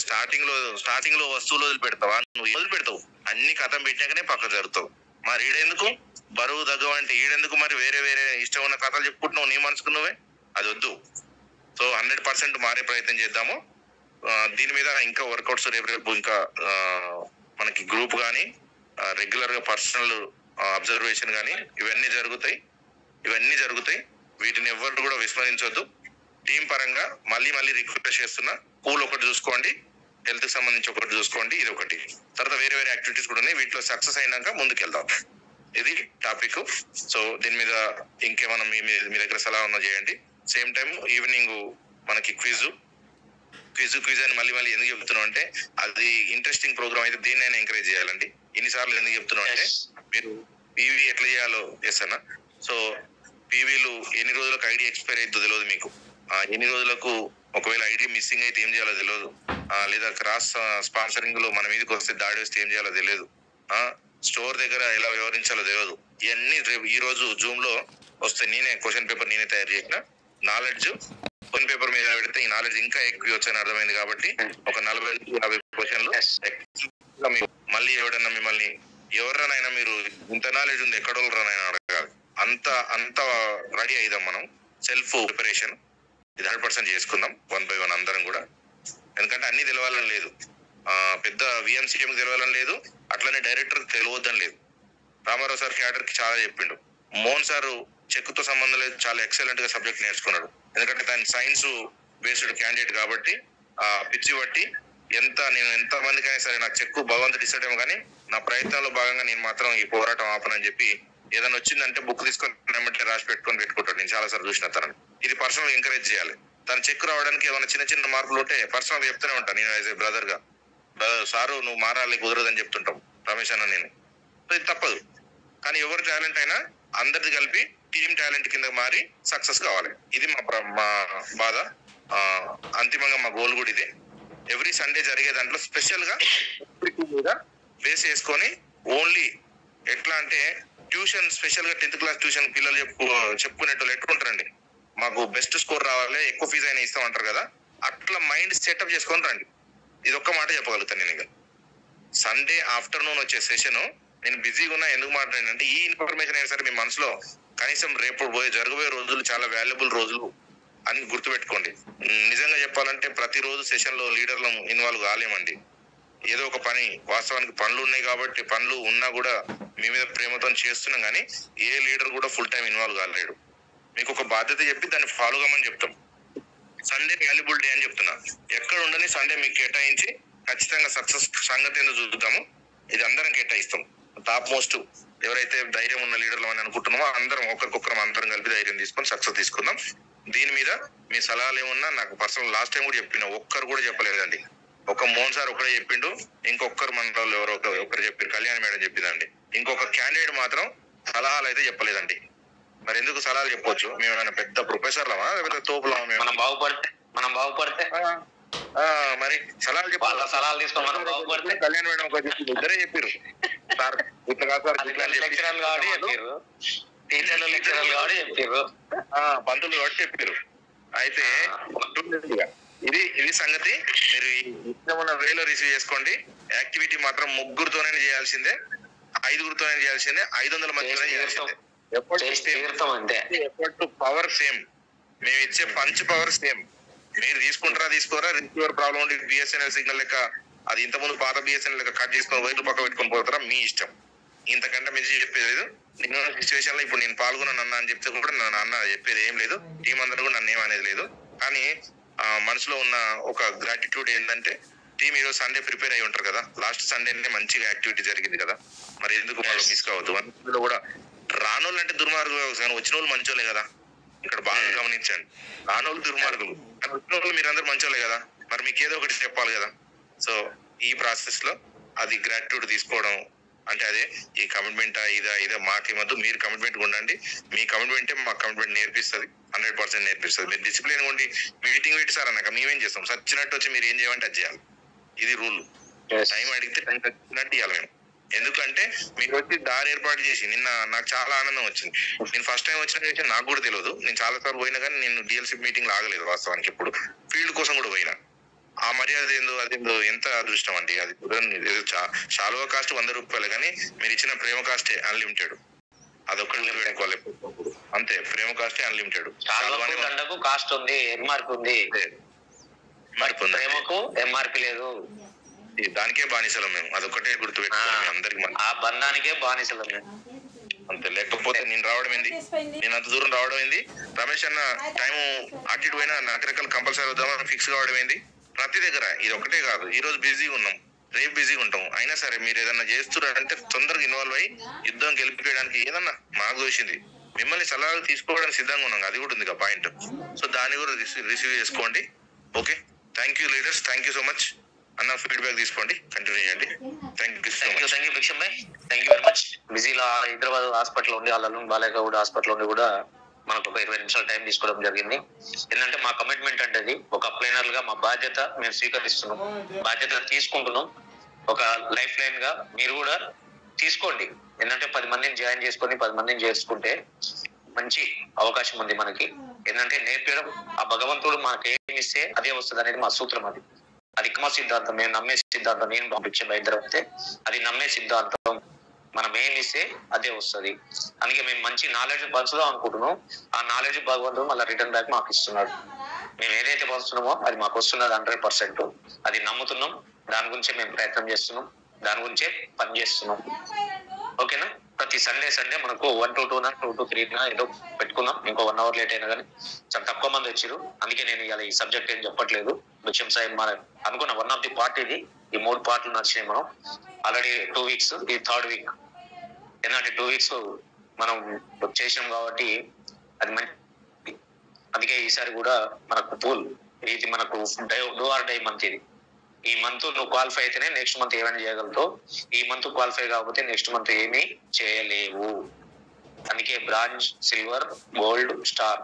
స్టార్టింగ్ లో వస్తువులు వదిలిపెడతావా? నువ్వు వదిలిపెడతావు, అన్ని కథం పెట్టినాకనే పక్క జరుగుతావు. మరి ఈడెందుకు బరువు దగ్గు అంటే ఈడెందుకు? మరి వేరే వేరే ఇష్టం ఉన్న కథలు చెప్పుకుంటున్నావు నీ మనసుకు నువ్వే. అది వద్దు. సో 100% మారే ప్రయత్నం చేద్దాము. దీని మీద ఇంకా వర్కౌట్స్ రేపు ఇంకా మనకి గ్రూప్ కానీ, రెగ్యులర్ గా పర్సనల్ అబ్జర్వేషన్ కానీ ఇవన్నీ జరుగుతాయి. వీటిని ఎవరు కూడా విస్మరించొద్దు. టీం పరంగా మళ్ళీ రిక్వెస్ట్ చేస్తున్నా, పూల్ ఒకటి చూసుకోండి, హెల్త్ కి సంబంధించి ఒకటి చూసుకోండి, ఇది ఒకటి. తర్వాత వేరే వేరే యాక్టివిటీస్ కూడా ఉన్నాయి. వీటిలో సక్సెస్ అయినాక ముందుకెళ్దాం. ఇది టాపిక్. సో దీని మీద ఇంకేమన్నా మీ దగ్గర సలహా ఉన్నా చేయండి. సేమ్ టైం ఈవినింగ్ మనకి క్విజ్ అని మళ్ళీ ఎందుకు చెప్తున్నాం అంటే, అది ఇంట్రెస్టింగ్ ప్రోగ్రామ్ అయితే దీన్నైనా ఎంకరేజ్ చేయాలండి. ఇన్నిసార్లు ఎందుకు చెప్తున్నాం అంటే, మీరు పీవీ ఎట్లా చేయాలో చేస్తానా. సో పీవీలు ఎన్ని రోజులకు ఐడి ఎక్స్పైర్ అవుతుందో తెలియదు మీకు. ఎన్ని రోజులకు ఒకవేళ ఐడి మిస్సింగ్ అయితే ఏం చేయాలో తెలియదు. లేదా క్రాస్ స్పాన్సరింగ్ లో మన మీదకి వస్తే దాడి వస్తే ఏం చేయాలో తెలియదు. స్టోర్ దగ్గర ఎలా వ్యవహరించాలో తెలియదు. ఇవన్నీ ఈ రోజు జూమ్ లో వస్తే నేనే క్వశ్చన్ పేపర్ తయారు చేసిన నాలెడ్జ్ క్వశ్చన్ పేపర్ మీద పెడితే ఈ నాలెడ్జ్ ఇంకా ఎక్కువ వచ్చని అర్థమైంది. కాబట్టి ఒక 40-50 క్వశ్చన్లు మళ్ళీ ఎవడన్నా మిమ్మల్ని ఎవరినైనా మీరు ఇంత నాలెడ్జ్ ఉంది ఎక్కడ వాళ్ళనైనా అడగాలి. అంత రెడీ అయిదాం మనం. సెల్ఫ్ ప్రిపరేషన్ ఇది 100% చేసుకుందాం 1 by 1 అందరం కూడా. ఎందుకంటే అన్ని తెలవాలని లేదు, పెద్ద విఎంసీఎం తెలవాలని లేదు, అట్లనే డైరెక్టర్ తెలియవద్దని లేదు. రామారావు సార్ క్యాడర్ కి చాలా చెప్పిండు. మోహన్ సార్ చెక్కుతో సంబంధం లేదు, చాలా ఎక్సలెంట్ గా సబ్జెక్ట్ నేర్చుకున్నాడు. ఎందుకంటే దాని సైన్స్ బేస్డ్ క్యాండిడేట్ కాబట్టి పిచ్చి బట్టి నేను ఎంత మందికైనా సరే నాకు చెక్కు భగవంతుడు ఇస్తాడేమో కానీ నా ప్రయత్నంలో భాగంగా నేను మాత్రం ఈ పోరాటం ఆపనని చెప్పి ఏదైనా వచ్చిందంటే బుక్ తీసుకొని రాసి పెట్టుకుంటాడు. నేను చాలా సార్లు చూసిన తనని. ఇది పర్సనల్ ఎంకరేజ్ చేయాలి. తన చెక్ రావడానికి ఏమైనా చిన్న మార్పులు ఉంటే పర్సనల్ చెప్తూనే ఉంటాను నేను యాజ్ ఏ బ్రదర్ గా. సారు నువ్వు మారాలి, కుదరదని చెప్తుంటాం రమేష్ అన్న నేను. ఇది తప్పదు. కానీ ఎవరి టాలెంట్ అయినా అందరిది కలిపి టీమ్ టాలెంట్ కింద మారి సక్సెస్ కావాలి. ఇది మా బాధ. అంతిమంగా మా గోల్ కూడా ఇదే. ఎవ్రీ సండే జరిగే దాంట్లో స్పెషల్ గా బేస్ చేసుకొని ఓన్లీ ఎట్లా అంటే ట్యూషన్ స్పెషల్ గా 10th క్లాస్ ట్యూషన్ పిల్లలు చెప్పుకునేటోళ్ళు ఎట్లుంటారండి, మాకు బెస్ట్ స్కోర్ రావాలి, ఎక్కువ ఫీజు అయినా ఇస్తామంటారు కదా, అట్లా మైండ్ సెటప్ చేసుకొని రండి. ఇది ఒక్క మాట చెప్పగలుగుతాను నేను. ఇంకా సండే ఆఫ్టర్నూన్ వచ్చే సెషన్ నేను బిజీగా ఉన్నా ఎందుకు మాట్లాడినంటే ఈ ఇన్ఫర్మేషన్ అయినా సరే మీ మనసులో కనీసం రేపు జరగబోయే రోజులు చాలా వాల్యుబుల్ రోజులు అని గుర్తుపెట్టుకోండి. నిజంగా చెప్పాలంటే ప్రతిరోజు సెషన్ లో లీడర్లను ఇన్వాల్వ్ కాలేమండి. ఏదో ఒక పని, వాస్తవానికి పనులు ఉన్నాయి కాబట్టి పనులు ఉన్నా కూడా మీ మీద ప్రేమతో చేస్తున్నాం. కానీ ఏ లీడర్ కూడా ఫుల్ టైం ఇన్వాల్వ్ కాలేడు. మీకు ఒక బాధ్యత చెప్పి దాన్ని ఫాలో కామని చెప్తాం. సండే వాల్యుబుల్ డే అని చెప్తున్నా. ఎక్కడ ఉండని సండే మీకు కేటాయించి ఖచ్చితంగా సక్సెస్ సంగతి ఎందుకు చూద్దాము. ఇది అందరం కేటాయిస్తాం. టాప్ మోస్ట్ ఎవరైతే ధైర్యం ఉన్న లీడర్లు అని అనుకుంటున్నామో అందరం ఒకరికొకరం అందరం కలిపి ధైర్యం తీసుకొని సక్సెస్ తీసుకుందాం. దీని మీద మీ సలహాలు ఏమన్నా నాకు పర్సనల్ లాస్ట్ టైం కూడా చెప్పిన ఒక్కరు కూడా చెప్పలేదండి. ఒక మోహన్ సార్ ఒకడే చెప్పిండు, ఇంకొకరు మన వాళ్ళు ఎవరో ఒకరు చెప్పారు, కళ్యాణ్ మేడం చెప్పిందండి. ఇంకొక క్యాండిడేట్ మాత్రం సలహాలు అయితే చెప్పలేదండి. మరి ఎందుకు సలహాలు చెప్పొచ్చు? మేము ఏమైనా పెద్ద ప్రొఫెసర్లమా లేకపోతే తోపులమా? మేము మనం బాగుపడితే మరి సలహాలు చెప్పాలి. వాళ్ళ సలహాలు తీసుకొని మనం బాగుపడితే కళ్యాణ్ మేడం ఒక ఇద్దరే చెప్పారు సార్, ఇట్లా కాదు సార్, లెక్చరర్లు కాబట్టి చెప్పారు, టీచర్లు లెక్చరర్లు కాబట్టి చెప్పారు, పంతులు కాబట్టి చెప్పారు. అయితే ఇది సంగతి. మీరు ఇష్టమైన వేలో రిసీవ్ చేసుకోండి. యాక్టివిటీ మాత్రం ముగ్గురుతోనే చేయాల్సిందే, 5గురితోనే చేయాల్సిందే, 500 మందితోనే చేయాల్సిందే. ఎఫర్ట్ పవర్ సేమ్, మేము ఇచ్చే పంచ్ పవర్ సేమ్. మీరు తీసుకోరా రిసీవర్ ప్రాబ్లం ఉండి బిఎస్ఎన్ఎల్ సిగ్నల్ లెక్క అది ఇంతకుముందు పాత బిఎస్ఎన్ఎల్ లెక్క కట్ చేసుకొని వైర్లు పక్క పెట్టుకొని పోతారా, మీ ఇష్టం. ఇంతకంటే మించి చెప్పేది లేదు. నేను సిచ్యువేషన్ లో ఇప్పుడు నేను పాల్గొన్నాను అన్న అని చెప్తే కూడా నన్ను అన్న చెప్పేది ఏం లేదు, టీం అందరూ కూడా నన్ను ఏమనేది లేదు. కానీ మనసులో ఉన్న ఒక గ్రాటిట్యూడ్ ఏంటంటే టీం ఈరోజు సండే ప్రిపేర్ అయి ఉంటారు కదా, లాస్ట్ సండేనే మంచిగా యాక్టివిటీ జరిగింది కదా, మరి ఎందుకు వాళ్ళు మిస్ కావద్దు. అందులో కూడా రానోళ్ళు అంటే దుర్మార్గులు, వచ్చిన వాళ్ళు మంచోళ్ళే కదా. ఇక్కడ బాగా గమనించండి, రానోళ్ళు దుర్మార్గులు, వచ్చిన వాళ్ళు మీరందరూ మంచోళ్ళే కదా, మరి మీకు ఏదో ఒకటి చెప్పాలి కదా. సో ఈ ప్రాసెస్ లో అది గ్రాటిట్యూడ్ తీసుకోవడం అంటే అదే ఈ కమిట్మెంట్ ఇదే మాకేమద్దు, మీరు కమిట్మెంట్ ఉండండి. మీ కమిట్మెంటే మా కమిట్మెంట్ నేర్పిస్తుంది, 100% నేర్పిస్తుంది. మీరు డిసిప్లిన్ ఉండి మీటింగ్ పెట్టి సార్ అన్నాక మేమేం చేస్తాం, సచ్చినట్టు వచ్చి మీరు ఏం చేయమంటే అది చేయాలి. ఇది రూల్. టైం అడిగితే టైం సచ్చినట్టు ఇవ్వాలి మేము. ఎందుకంటే మీరు వచ్చి దారి ఏర్పాటు చేసి నిన్న నాకు చాలా ఆనందం వచ్చింది. నేను ఫస్ట్ టైం వచ్చిన విషయం నాకు కూడా తెలియదు, నేను చాలా సార్లు పోయినా కానీ నేను డిఎల్సీ మీటింగ్ లో ఆగలేదు వాస్తవానికి. ఇప్పుడు ఫీల్డ్ కోసం కూడా పోయినా. ఆ మర్యాద అదేందో ఎంత అదృష్టం అండి. అది షాలువా కాస్ట్ 100 రూపాయలు, కానీ మీరు ఇచ్చిన ప్రేమ కాస్టే అన్లిమిటెడ్. అదొక్కటి పెట్టుకోవాలి అంతే, ప్రేమ కాస్టే అన్లిమిటెడ్. కాస్ట్ ఉంది, ఎంఆర్పి ఉంది, ప్రేమకు ఎంఆర్పి లేదు. దానికే బానిసలం మేము, అదొక్కటే గుర్తు పెట్టుకోవాలి అందరికి. ఆ బంధానికే బానిసలం మేము అంతే. లేకపోతే నేను రావడం ఏంది, నేను అంత దూరం రావడం ఏంది, రమేష్ అన్న టైం అటు ఇటు పోయినా నగరికల్ కంపల్సరీ వద్దామని ఫిక్స్ కావడం ఏంది. ప్రతి దగ్గర ఇది ఒకటే కాదు, ఈ రోజు బిజీగా ఉన్నాం, రేపు బిజీగా ఉంటాం. అయినా సరే మీరు ఏదన్నా చేస్తున్నారంటే తొందరగా ఇన్వాల్వ్ అయ్యి యుద్ధం గెలిపియడానికి ఏదన్నా మాకు దోషింది మిమ్మల్ని సలహాలు తీసుకోవడానికి సిద్ధంగా ఉన్నాం, అది కూడా ఉంది పాయింట్. సో దాన్ని కూడా రిసీవ్ చేసుకోండి. Okay, thank you leaders, thank you so much అన్న. ఫీడ్బ్యాక్ తీసుకోండి, కంటిన్యూ చేయండి. Thank you Bhiksham Bhai, thank you very much. బిజీలో హైదరాబాద్ హాస్పిటల్ ఉండి, వాళ్ళ బాలేగౌడ్ హాస్పిటల్ ఉండి కూడా మనకు ఒక 20 నిమిషాలు టైం తీసుకోవడం జరిగింది. ఏంటంటే మా కమిట్మెంట్ అంటే అది ఒక ప్లేనర్ గా మా బాధ్యత మేము స్వీకరిస్తున్నాం, బాధ్యత తీసుకుంటున్నాం. ఒక లైఫ్ లైన్ గా మీరు కూడా తీసుకోండి. ఏంటంటే 10 మందిని జాయిన్ చేసుకొని 10 మందిని చేసుకుంటే మంచి అవకాశం ఉంది మనకి. ఏంటంటే నేర్పడం, ఆ భగవంతుడు మనకి ఏమి ఇస్తే అదే వస్తుంది అనేది మా సూత్రం. అది మా సిద్ధాంతం, మేము నమ్మే సిద్ధాంతం. నేను పంపించే ఇద్దరు అయితే అది నమ్మే సిద్ధాంతం. మనం ఏమి ఇస్తే అదే వస్తుంది. అందుకే మేము మంచి నాలెడ్జ్ పంచుదాం అనుకుంటున్నాం. ఆ నాలెడ్జ్ భగవంతుడు మళ్ళీ రిటర్న్ బ్యాక్ మాకు ఇస్తున్నాడు. మేము ఏదైతే పంచుతున్నామో అది మాకు వస్తున్నది 100%. అది నమ్ముతున్నాం, దాని గురించే మేము ప్రయత్నం చేస్తున్నాం, దాని గురించే పని చేస్తున్నాం. ఓకేనా? ప్రతి సండే మనకు 1 to 2 2 to 3 ఏదో పెట్టుకున్నాం. ఇంకో 1 hour లేట్ అయినా కానీ చాలా తక్కువ మంది వచ్చారు. అందుకే నేను ఇలా ఈ సబ్జెక్ట్ ఏం చెప్పట్లేదు. విషయం సాయి మన అనుకున్న 1 of the part ఇది. ఈ 3 పార్ట్లు నచ్చినాయి. మనం ఆల్రెడీ 2 weeks, ఈ 3rd week. ఎందుకంటే 2 weeks మనం చేసినాం కాబట్టి అది మంచి. అందుకే ఈసారి కూడా మనకు పూల్ ఇది మనకు డూ ఆర్ డై మంత్. ఇది ఈ మంత్ నువ్వు క్వాలిఫై అయితేనే నెక్స్ట్ మంత్ ఏమైనా చేయగలుగుతావు. ఈ మంత్ క్వాలిఫై కాకపోతే నెక్స్ట్ మంత్ ఏమీ చేయలేవు. అందుకే బ్రాంజ్, సిల్వర్, గోల్డ్, స్టార్.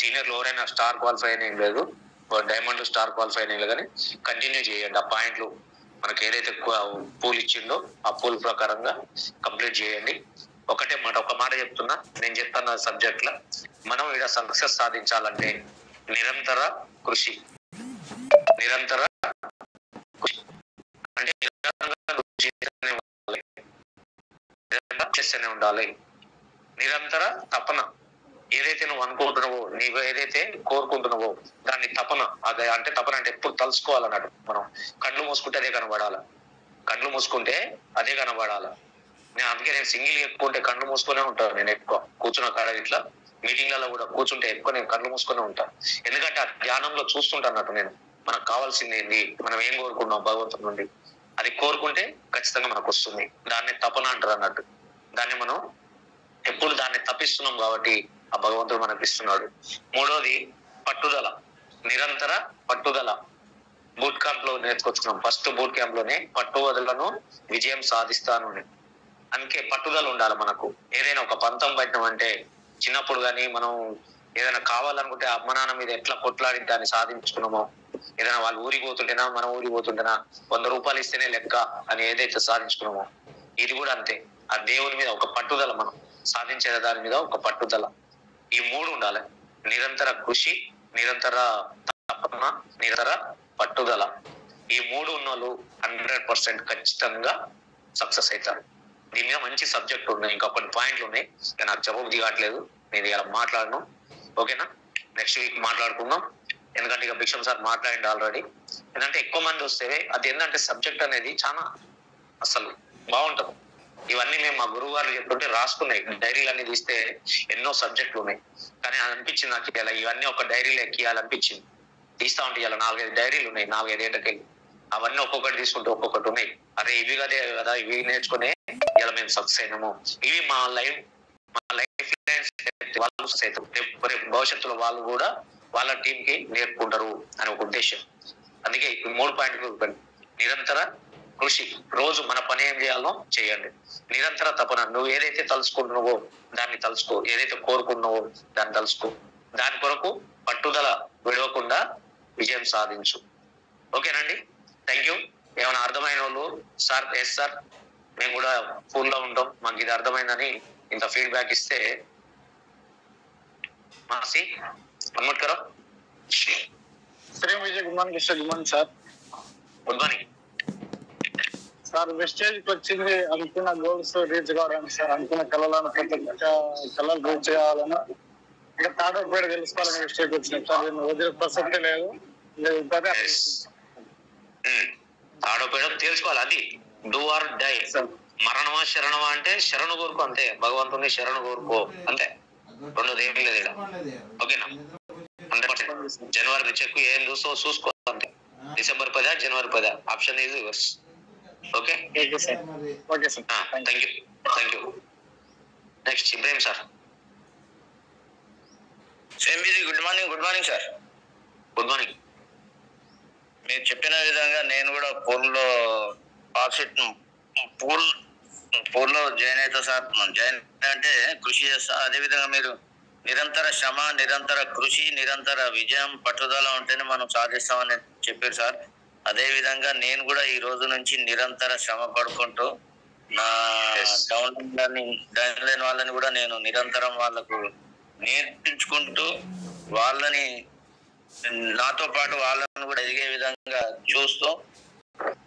సీనియర్లు ఎవరైనా స్టార్ క్వాలిఫై అయిన ఏం లేదు, డైమండ్, స్టార్ క్వాలిఫై అయిన కానీ కంటిన్యూ చేయండి. ఆ పాయింట్లు మనకి ఏదైతే పూల్ ఇచ్చిండో ఆ పూల్ ప్రకారంగా కంప్లీట్ చేయండి. ఒక మాట చెప్తున్నా, నేను చెప్తున్న సబ్జెక్ట్ లో మనం ఇక్కడ సక్సెస్ సాధించాలంటే నిరంతర కృషి అంటే చేస్తూనే ఉండాలి. నిరంతర తపన. ఏదైతే నువ్వు అనుకుంటున్నావో, నీవు ఏదైతే కోరుకుంటున్నావో దాన్ని తపన. అదే అంటే తపన అంటే ఎప్పుడు తలుసుకోవాలన్నట్టు. మనం కళ్ళు మూసుకుంటే అదే కనబడాలి, కళ్ళు మూసుకుంటే అదే కనబడాలి. అందుకే నేను సింగిల్ ఎక్కువ ఉంటే కళ్ళు మూసుకొనే ఉంటాను. నేను ఎక్కువ కూర్చున్న కాడ ఇట్లా మీటింగ్లలో కూడా కూర్చుంటే ఎక్కువ నేను కళ్ళు మూసుకొనే ఉంటాను. ఎందుకంటే ఆ ధ్యానంలో చూస్తుంటా అన్నట్టు నేను మనకు కావాల్సింది ఏంది, మనం ఏం కోరుకున్నాం భగవంతుడి నుండి, అది కోరుకుంటే ఖచ్చితంగా మనకు వస్తుంది. దాన్ని తపన అంటారు అన్నట్టు. దాన్ని మనం ఎప్పుడు దాన్ని తప్పిస్తున్నాం కాబట్టి ఆ భగవంతుడు మనకి ఇస్తున్నాడు. 3వది పట్టుదల, నిరంతర పట్టుదల. బూట్ క్యాంప్ లో నేర్చుకొచ్చుకున్నాం. ఫస్ట్ బూట్ క్యాంప్ లోనే పట్టుదలను విజయం సాధిస్తాను. అందుకే పట్టుదల ఉండాలి మనకు. ఏదైనా ఒక పంతం పట్టినాం అంటే చిన్నప్పుడు కానీ మనం ఏదైనా కావాలనుకుంటే అమ్మ నాన్న మీద ఎట్లా కొట్లాడి దాన్ని సాధించుకున్నామో, ఏదైనా వాళ్ళు ఊరికి పోతుంటేనా మనం ఊరికి పోతుంటేనా 100 రూపాయలు ఇస్తేనే లెక్క అని ఏదైతే సాధించుకున్నామో, ఇది కూడా అంతే. ఆ దేవుని మీద ఒక పట్టుదల, మనం సాధించే దాని మీద ఒక పట్టుదల, ఈ 3 ఉండాలి. నిరంతర కృషి, నిరంతర తపన, నిరంతర పట్టుదల. ఈ 3 ఉన్న వాళ్ళు 100% ఖచ్చితంగా సక్సెస్ అవుతారు. దీని మీద మంచి సబ్జెక్ట్ ఉన్నాయి, ఇంకా కొన్ని పాయింట్లు ఉన్నాయి, ఇంకా నాకు జవాబు దిగట్లేదు, నేను ఇలా మాట్లాడను. ఓకేనా, నెక్స్ట్ వీక్ మాట్లాడుకుందాం. ఎందుకంటే ఇక భిక్షం సార్ మాట్లాడింది ఆల్రెడీ. ఎందుకంటే ఎక్కువ మంది వస్తే అది ఏంటంటే సబ్జెక్ట్ అనేది చాలా అసలు బాగుంటుంది. ఇవన్నీ మేము మా గురువు గారు చెప్తుంటే రాసుకున్నాయి, డైరీలు అన్ని తీస్తే ఎన్నో సబ్జెక్టులు ఉన్నాయి. కానీ అది అనిపించింది నాకు ఇలా ఇవన్నీ ఒక డైరీలో ఎక్కియాలనిపించింది. తీస్తా ఉంటే ఇలా 4-5 డైరీలు ఉన్నాయి, 4-5 ఏళ్ళకెళ్ళి. అవన్నీ ఒక్కొక్కటి తీసుకుంటే ఒక్కొక్కటి ఉన్నాయి. అరే ఇవి కదే కదా, ఇవి నేర్చుకునే ఇలా మేము సక్సెస్ అయినాము. ఇవి మా లైఫ్ వాళ్ళు రేపు భవిష్యత్తులో వాళ్ళు కూడా వాళ్ళ టీం కి నేర్పుకుంటారు అని ఒక ఉద్దేశం. అందుకే ఈ 3 పాయింట్లు నిరంతర కృషి, రోజు మన పని ఏం చేయాలో చేయండి. నిరంతర తపన, నువ్వు ఏదైతే తలుచుకుంటున్నావో దాన్ని తలుచుకో, ఏదైతే కోరుకున్నావో దాన్ని తలుచుకో, దాని కొరకు పట్టుదల విడవకుండా విజయం సాధించు. ఓకేనండి, థ్యాంక్ యూ. ఏమైనా అర్థమైన వాళ్ళు సార్ ఎస్ సార్ మేము కూడా ఫోన్లో ఉంటాం, మాకు ఇది అర్థమైందని ఇంత ఫీడ్బ్యాక్ ఇస్తే మాసి అనుమతికరం. Shri Vijay good morning sir. Good morning sir. Good morning sir. వెస్టేజ్కి వచ్చింది అనుకున్న గోల్స్ రీచ్ కావడానికి సార్, అనుకున్న కళలను ప్రతి ఒక్క కళలు రీచ్ చేయాలని, ఇంకా తాడోపేట తెలుసుకోవాలని వెస్టేజ్కి వచ్చినాం సార్. వదిలే ప్రసక్తి లేదు. తాడోపేట తెలుసుకోవాలి, అది డూ ఆర్ డై. మరణమా శరణమా అంటే శరణు కోరుకో, అంతే. భగవంతుని శరణు కోరుకో, అంతే. రెండోది ఏమీ లేదు ఇక్కడ. ఓకేనా, 100%. జనవరి చెక్ ఏం చూసుకో, అంతే. December 10 January 10 option is yours. Okay, thank you. Next Ibrahim sir. Good morning sir. Good morning. మీరు చెప్పిన విధంగా నేను కూడా పూల్లో జాయిన్ అవుతా సార్. జాయిన్ అంటే కృషి చేస్తా. అదే విధంగా మీరు నిరంతర శ్రమ, నిరంతర కృషి, నిరంతర విజయం, పట్టుదల ఉంటేనే మనం సాధిస్తామని చెప్పారు సార్. అదే విధంగా నేను కూడా ఈ రోజు నుంచి నిరంతర శ్రమ పడుకుంటూ నా డౌన్ లైన్ వాళ్ళని కూడా నేను నిరంతరం వాళ్ళకు నేర్పించుకుంటూ వాళ్ళని నాతో పాటు వాళ్ళని కూడా ఎదిగే విధంగా చూస్తూ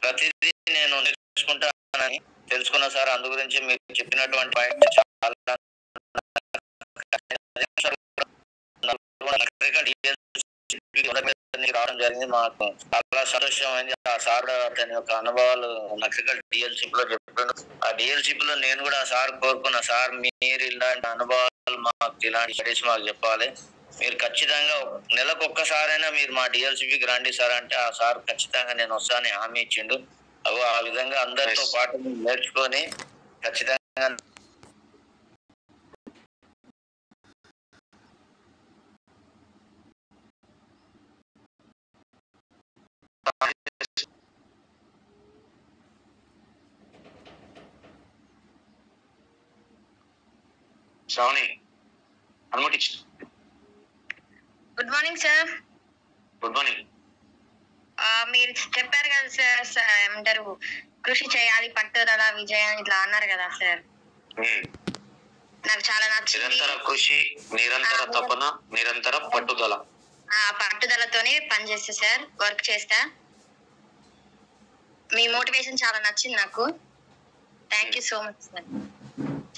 ప్రతిదీ నేను నేర్చుకుంటానని తెలుసుకున్నా సార్. అందు గురించి మీరు చెప్పినటువంటి పాయింట్ చాలా రావడం జరిగింది. మాకు చాలా సంతోషం అయింది. ఆ సార్ తన యొక్క అనుభవాలు నక్సికల్ డిఎల్షిప్ లో చెప్పాను. ఆ డిఎల్షిప్ లో నేను కూడా ఆ సార్ కోరుకున్నా, సార్ మీరు ఇలాంటి అనుభవాలు మాకు, ఇలాంటి స్టడీస్ మాకు చెప్పాలి. మీరు ఖచ్చితంగా నెలకు ఒక్కసారైనా మీరు మా డిఎల్సిపికి రండి సార్ అంటే, ఆ సార్ ఖచ్చితంగా నేను వస్తానని హామీ ఇచ్చిండు. ఆ విధంగా అందరితో పాటు నేర్చుకొని ఖచ్చితంగా శ్రావణి అనుమతి. Good morning sir. Good morning. మీరు చెప్పారు కదా సార్, ఏమంటారు, కృషి చేయాలి, పట్టుదల, విజయం ఇట్లా అన్నారు కదా సార్. నాకు చాలా నచ్చింది. నిరంతర కృషి, నిరంతర తపన, నిరంతర పట్టుదల. పట్టుదలతోనే పనిచేస్తా సార్, వర్క్ చేస్తా. మీ మోటివేషన్ చాలా నచ్చింది నాకు. Thank you so much sir.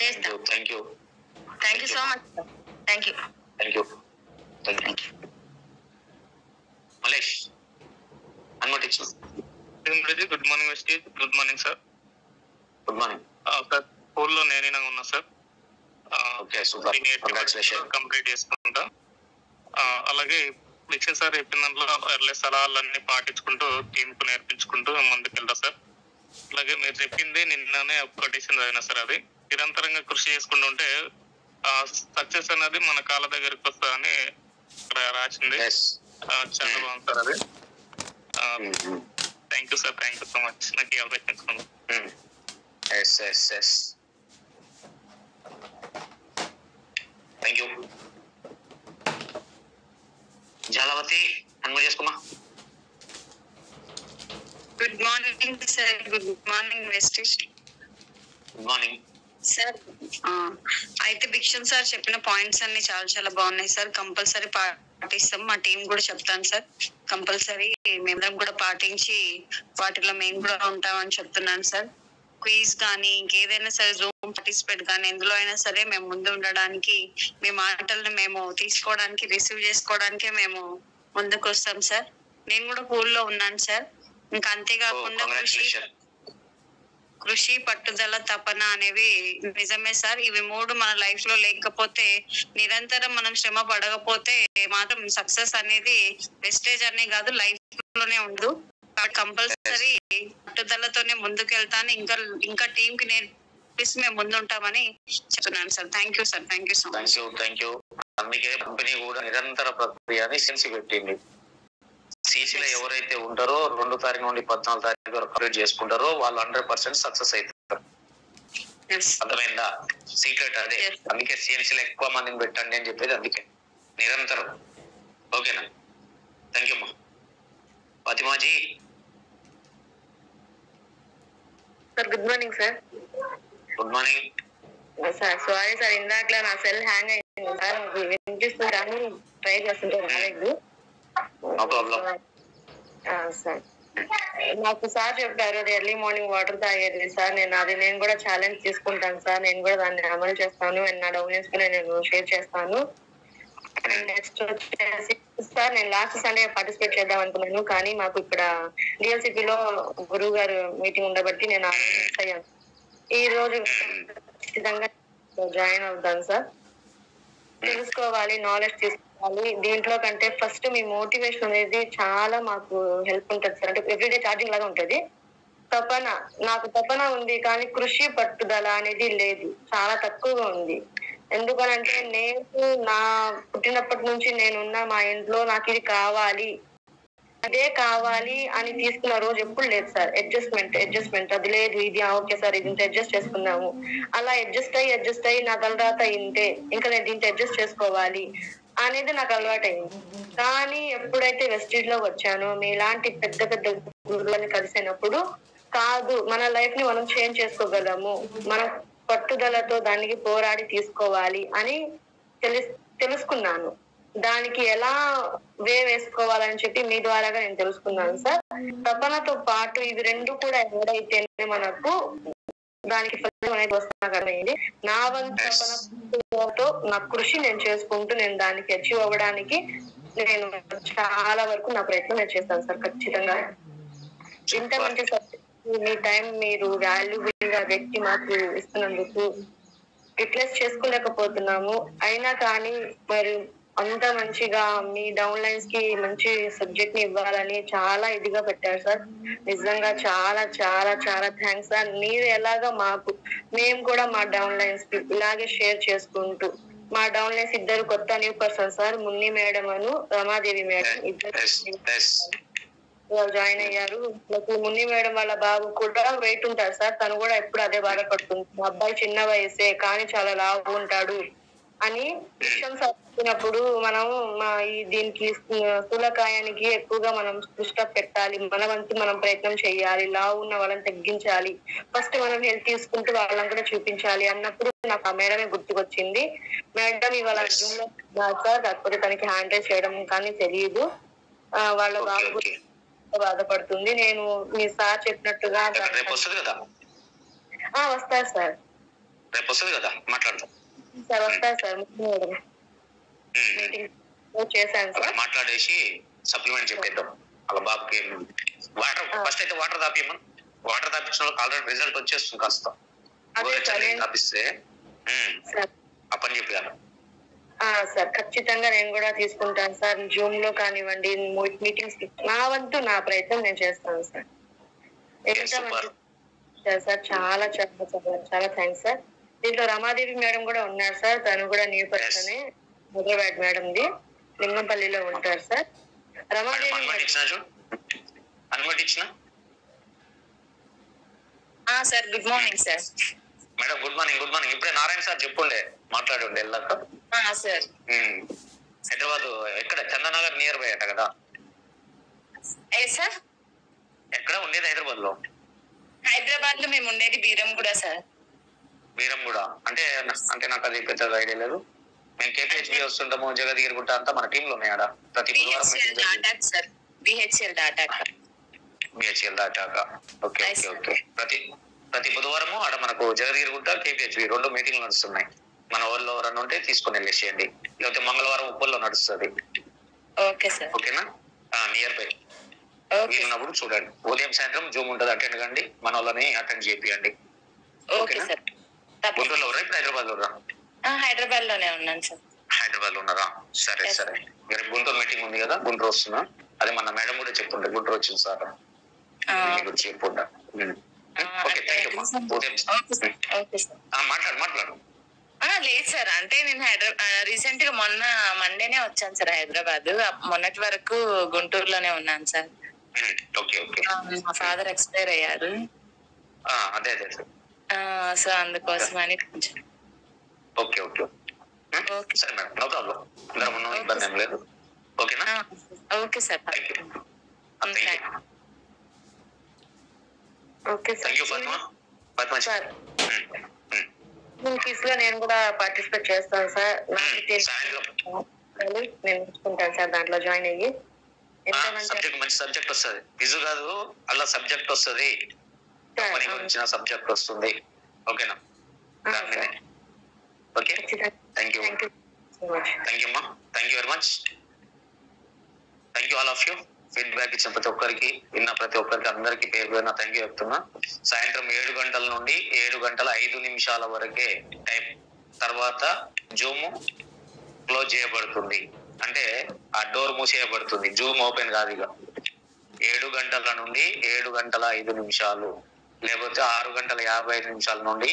చేస్తా. Thank you so much sir. Thank you. Malesh అనుమతి. Good morning Vestige. Good morning sir. Good morning sir. స్కూల్లో నేనే ఉన్నా sir. Okay, super, congratulation. Complete చేసుకుంటా. అలాగే భిక్ష సార్ చెప్పిన దాంట్లో సలహాలన్నీ పాటించుకుంటూ టీమ్ కు నేర్పించుకుంటూ ముందుకెళ్తా సార్. అలాగే మీరు చెప్పింది నిన్ననే కొటేషన్ చదివినా సార్. అది నిరంతరంగా కృషి చేసుకుంటూ ఉంటే సక్సెస్ అనేది మన కాళ్ళ దగ్గరికి వస్తా అని ఇక్కడ రాసింది. చాలా బాగుంది సార్ అది. Thank you sir. Thank you so much. నాకు ఈ అవకాశం ఇచ్చుకున్నాను. Thank you. జాలవతి అన్మ్యూట్ చేసుకోమా. Good morning sir. Good morning Vestige. Good morning sir. అయితే భిక్షం సార్ చెప్పిన పాయింట్స్ అన్ని చాలా చాలా బాగున్నాయి సార్. కంపల్సరీ పాటిస్తాం. మా టీం కూడా చెప్తాను సార్. కంపల్సరీ మేమందరం కూడా పాటించి వాటిలో మేము కూడా ఉంటామని చెప్తున్నాను సార్. క్విజ్ కానీ ఇంకేదైనా సరే జూమ్ పార్టిసిపేట్ కానీ ఎందులో అయినా సరే మేము ముందు ఉండడానికి, మీ మాటలను మేము తీసుకోవడానికి, రిసీవ్ చేసుకోవడానికే మేము ముందుకు వస్తాం సార్. నేను కూడా పూల్లో ఉన్నాను సార్. ఇంకా అంతేకాకుండా కృషి, పట్టుదల, తపన అనేవి నిజమే సార్. ఇవి మూడు మన లైఫ్ లో లేకపోతే, నిరంతరం మనం శ్రమ పడకపోతే మాత్రం సక్సెస్ అనేది వెస్టేజ్ అనే కాదు, లైఫ్ లోనే ఉండదు. కంపల్సరీ పట్టుదలతోనే ముందుకు వెళ్తాను. ఇంకా టీం కి నేర్పిస్తూ మేము ముందుంటామని చెప్తున్నాను sir. Thank you sir. Thank you so much. Thank you. అందుకే కంపెనీ కూడా నిరంతర ప్రక్రియని సెన్సి పెట్టింది. సిసిలో ఎవరైతే ఉంటారో 2 తారీఖు నుండి 14 తారీఖు వరకు కంప్లీట్ చేసుకుంటారో వాళ్ళు 100% సక్సెస్ అవుతారు. అర్థమైందా? సీక్రెట్ అదే. అందుకే సిఎన్సీలో ఎక్కువ మందిని పెట్టండి అని చెప్పేది అందుకే, నిరంతరం. ఓకేనా? థ్యాంక్ యూ అమ్మా. Fatimaji. Sir good morning sir. Good morning sir. Sorry sir, ఇందాక నా సెల్ హ్యాంగ్ అయింది సార్. వినిపిస్తుంటాను, ట్రై చేస్తుంటే రాలేదు. No problem sir. నాకు సార్ చెప్పారు ఎర్లీ మార్నింగ్ వాటర్ తాగేది సార్. నేను కూడా ఛాలెంజ్ తీసుకుంటాను సార్. నేను కూడా దాన్ని అమలు చేస్తాను. నా డౌన్లైన్స్ కూడా నేను షేర్ చేస్తాను. నెక్స్ట్ వచ్చేసి సార్, నేను లాస్ట్ సండే పార్టిసిపేట్ చేద్దాం అనుకున్నాను, కానీ మాకు ఇక్కడ డిఎల్సిపిలో గురువు గారు మీటింగ్ ఉండబట్టి నేను అయ్యాను. ఈ రోజు ఖచ్చితంగా జాయిన్ అవుతాను సార్. తెలుసుకోవాలి, నాలెడ్జ్ తీసుకోవాలి. దీంట్లో కంటే ఫస్ట్ మీ మోటివేషన్ అనేది చాలా మాకు హెల్ప్ ఉంటుంది సార్. అంటే ఎవ్రీడే ఛార్జింగ్ లాగా ఉంటుంది. నాకు తపన ఉంది, కానీ కృషి, పట్టుదల అనేది లేదు, చాలా తక్కువగా ఉంది. ఎందుకనంటే నేను నా పుట్టినప్పటి నుంచి నేనున్న మా ఇంట్లో నాకు ఇది కావాలి, అదే కావాలి అని తీసుకున్న రోజు ఎప్పుడు లేదు సార్. అడ్జస్ట్మెంట్ అది లేదు. ఇది ఓకే సార్, ఇది ఇంత అడ్జస్ట్ చేసుకున్నాము. అలా అడ్జస్ట్ అయ్యి నా తలరాత ఇంతే, ఇంకా నేను దీంతో అడ్జస్ట్ చేసుకోవాలి అనేది నాకు అలవాటైంది. కానీ ఎప్పుడైతే వెస్టేజ్ లో వచ్చానో, మీలాంటి పెద్ద పెద్ద గురువులని కలిసినప్పుడు, కాదు మన లైఫ్ ని మనం చేంజ్ చేసుకోగలము, మనం పట్టుదలతో దానికి పోరాడి తీసుకోవాలి అని తెలుసుకున్నాను. దానికి ఎలా వేసుకోవాలని చెప్పి మీ ద్వారాగా నేను తెలుసుకున్నాను సార్. తపనతో పాటు ఇవి రెండు కూడా ఎవరైతేనే మనకు దానికి ఫలితం అనేది వస్తున్నది. నా వంతు తపనతో నా కృషి నేను చేసుకుంటూ నేను దానికి అచీవ్ అవ్వడానికి నేను చాలా వరకు నా ప్రయత్నం నేను చేస్తాను సార్. ఖచ్చితంగా ఇంత మంచి మీ టైం మీరు వాల్యుబుల్ గా వ్యక్తి మాకు ఇస్తున్నందుకు రిక్వెస్ట్ చేసుకోలేకపోతున్నాము. అయినా కానీ మరి అంత మంచిగా మీ డౌన్ లైన్స్ కి మంచి సబ్జెక్ట్ ని ఇవ్వాలని చాలా ఇదిగా పెట్టారు సార్. నిజంగా చాలా చాలా చాలా థ్యాంక్స్ సార్. మీరు ఎలాగా మేము కూడా మా డౌన్ లైన్స్ కి ఇలాగే షేర్ చేసుకుంటూ, మా డౌన్ లైన్స్ ఇద్దరు కొత్త new person sir, Munni madam అను రమాదేవి మేడం ఇద్దరు జాయిన్ అయ్యారు. మున్ని మేడం వాళ్ళ బాబు కూడా వెయిట్ ఉంటారు సార్. తను కూడా ఎప్పుడు అదే బాధపడుతుంది, మా అబ్బాయి చిన్న వయసే కానీ చాలా లావు ఉంటాడు అని విషయం చెప్పినప్పుడు, మనం దీనికి స్థూలకాయానికి ఎక్కువగా మనం దృష్టి పెట్టాలి, మన వంతు మనం ప్రయత్నం చేయాలి, లావు ఉన్న వాళ్ళని తగ్గించాలి, ఫస్ట్ మనం హెల్త్ తీసుకుంటూ వాళ్ళని కూడా చూపించాలి అన్నప్పుడు నాకు ఆ మేడమే గుర్తుకొచ్చింది. మేడం ఇవాళ జూమ్ లో సార్, కాకపోతే తనకి హ్యాండ్ రైజ్ చేయడం కానీ తెలియదు. వాళ్ళ బాబు బాధపడుతుంది. నేను మీ సార్ చెప్పినట్టుగా వస్తారు సార్. సార్ వస్తారు సార్. మీటింగ్ చేశాను సార్. మాట్లాడేసి సప్లిమెంట్ చెప్పేద్దాం వాళ్ళ బాబుకి. వాటర్ ఫస్ట్ అయితే వాటర్ తాపియమని, వాటర్ తాపించిన వాళ్ళకి ఆల్రెడీ రిజల్ట్ వచ్చేస్తుంది. కాస్త తాపిస్తే ఆ పని చెప్పాను సార్. ఖచ్చితంగా నేను కూడా తీసుకుంటాను సార్. జూమ్ లో కానివ్వండి, మీటింగ్స్ నా వంతు నా ప్రయత్నం నేను చేస్తాను సార్. ఎంత మంచి సార్. చాలా చాలా చాలా చాలా థ్యాంక్స్ సార్. దీంట్లో రమాదేవి మేడం కూడా ఉన్నారు సార్. తను కూడా న్యూ పర్సన్, హైదరాబాద్ మేడంది, లింగంపల్లిలో ఉంటారు sir. Ramadevi sir. Good morning sir. Madam good morning. ఇప్పుడే నారాయణ సార్ చెప్పుండే మాట్లాడండి వెళ్ళాక. సార్ హైదరాబాద్ ఎక్కడ? చందనగర్ నియర్ బై అట కదా? సార్ ఎక్కడ ఉండేది హైదరాబాద్ లో? హైదరాబాద్ లో మేము ఉండేది బీరంగూడ సార్. బీరంగూడ అంటే నాకు అది పెద్ద ఐడియా లేదు. మేము కేపీహెచ్బి వస్తుంటాము, జగద్గిరి గుట్ట అంతా మన టీంలో ఉన్నాయి ఆడ. ప్రతి బుధవారం సార్ బిహెచ్ఎల్ దాటాక ఓకే ఓకే ఓకే. ప్రతి బుధవారము ఆడ మనకు జగద్గిరి గుట్ట కేపీహెచ్బి 2 మీటింగ్లు నడుస్తున్నాయి. మన ఊళ్ళో ఎవరన్నా ఉంటే తీసుకొని వెళ్ళేసేయండి, లేకపోతే మంగళవారం ఉప్పల్లో నడుస్తుంది. Okay sir. ఓకేనా? నియర్ బై వీలున్నప్పుడు చూడండి. ఉదయం సాయంత్రం జూమ్ ఉంటుంది, అటెండ్ కండి. మన వాళ్ళని అటెండ్ చేపియండి. Okay sir. గుంటూరులో ఉన్నా ఇప్పుడు హైదరాబాద్ లో ఉన్నా? హైదరాబాద్ లోనే ఉన్నాను సార్. హైదరాబాద్ లో ఉన్నారా? సరే సరే. రేపు గుంటూరు మీటింగ్ ఉంది కదా, గుంటూరు వస్తున్నా. అదే మన మేడం కూడా చెప్తుండే గుంటూరు వచ్చింది సార్ చెప్పుంటా. Okay thank you. మాట్లాడు. లేదు సార్, అంటే నేను రీసెంట్ గా మొన్న మండేనే వచ్చాను సార్ హైదరాబాద్. మొన్నటి వరకు గుంటూరులోనే ఉన్నాను సార్. Okay okay. మా ఫాదర్ ఎక్స్పైర్ అయ్యారు. అదే సో అందుకోసమని కొంచెం. ఓకే ఓకే సరే మేడం, నో ప్రాబ్లం. అందరం ఉన్నాం, ఇబ్బంది ఏం లేదు. ఓకేనా? Okay sir. Thank you. Okay thank you Padma sir. Quiz లో నేను కూడా పార్టిసిపేట్ చేస్తాను సార్. నేను నేర్చుకుంటాను సార్ దాంట్లో జాయిన్ అయ్యి. మంచి సబ్జెక్ట్ వస్తుంది. క్విజ్ కాదు, అలా సబ్జెక్ట్ వస్తుంది, కంపెనీ గురించిన సబ్జెక్ట్ వస్తుంది. ఓకేనా? Okay thank you. Thank you అమ్మా. Thank you very much. Thank you all of you. Feedback ఇచ్చిన ప్రతి ఒక్కరికి, విన్న ప్రతి ఒక్కరికి, అందరికి పేరు పేరున థ్యాంక్ యూ చెప్తున్నా. సాయంత్రం 7 గంటల నుండి 7:05 వరకే టైం. తర్వాత జూమ్ క్లోజ్ చేయబడుతుంది, అంటే ఆ డోర్ మూసేయబడుతుంది. జూమ్ ఓపెన్ కాదు ఇక. 7 గంటల నుండి 7:05, లేకపోతే 6:55 నుండి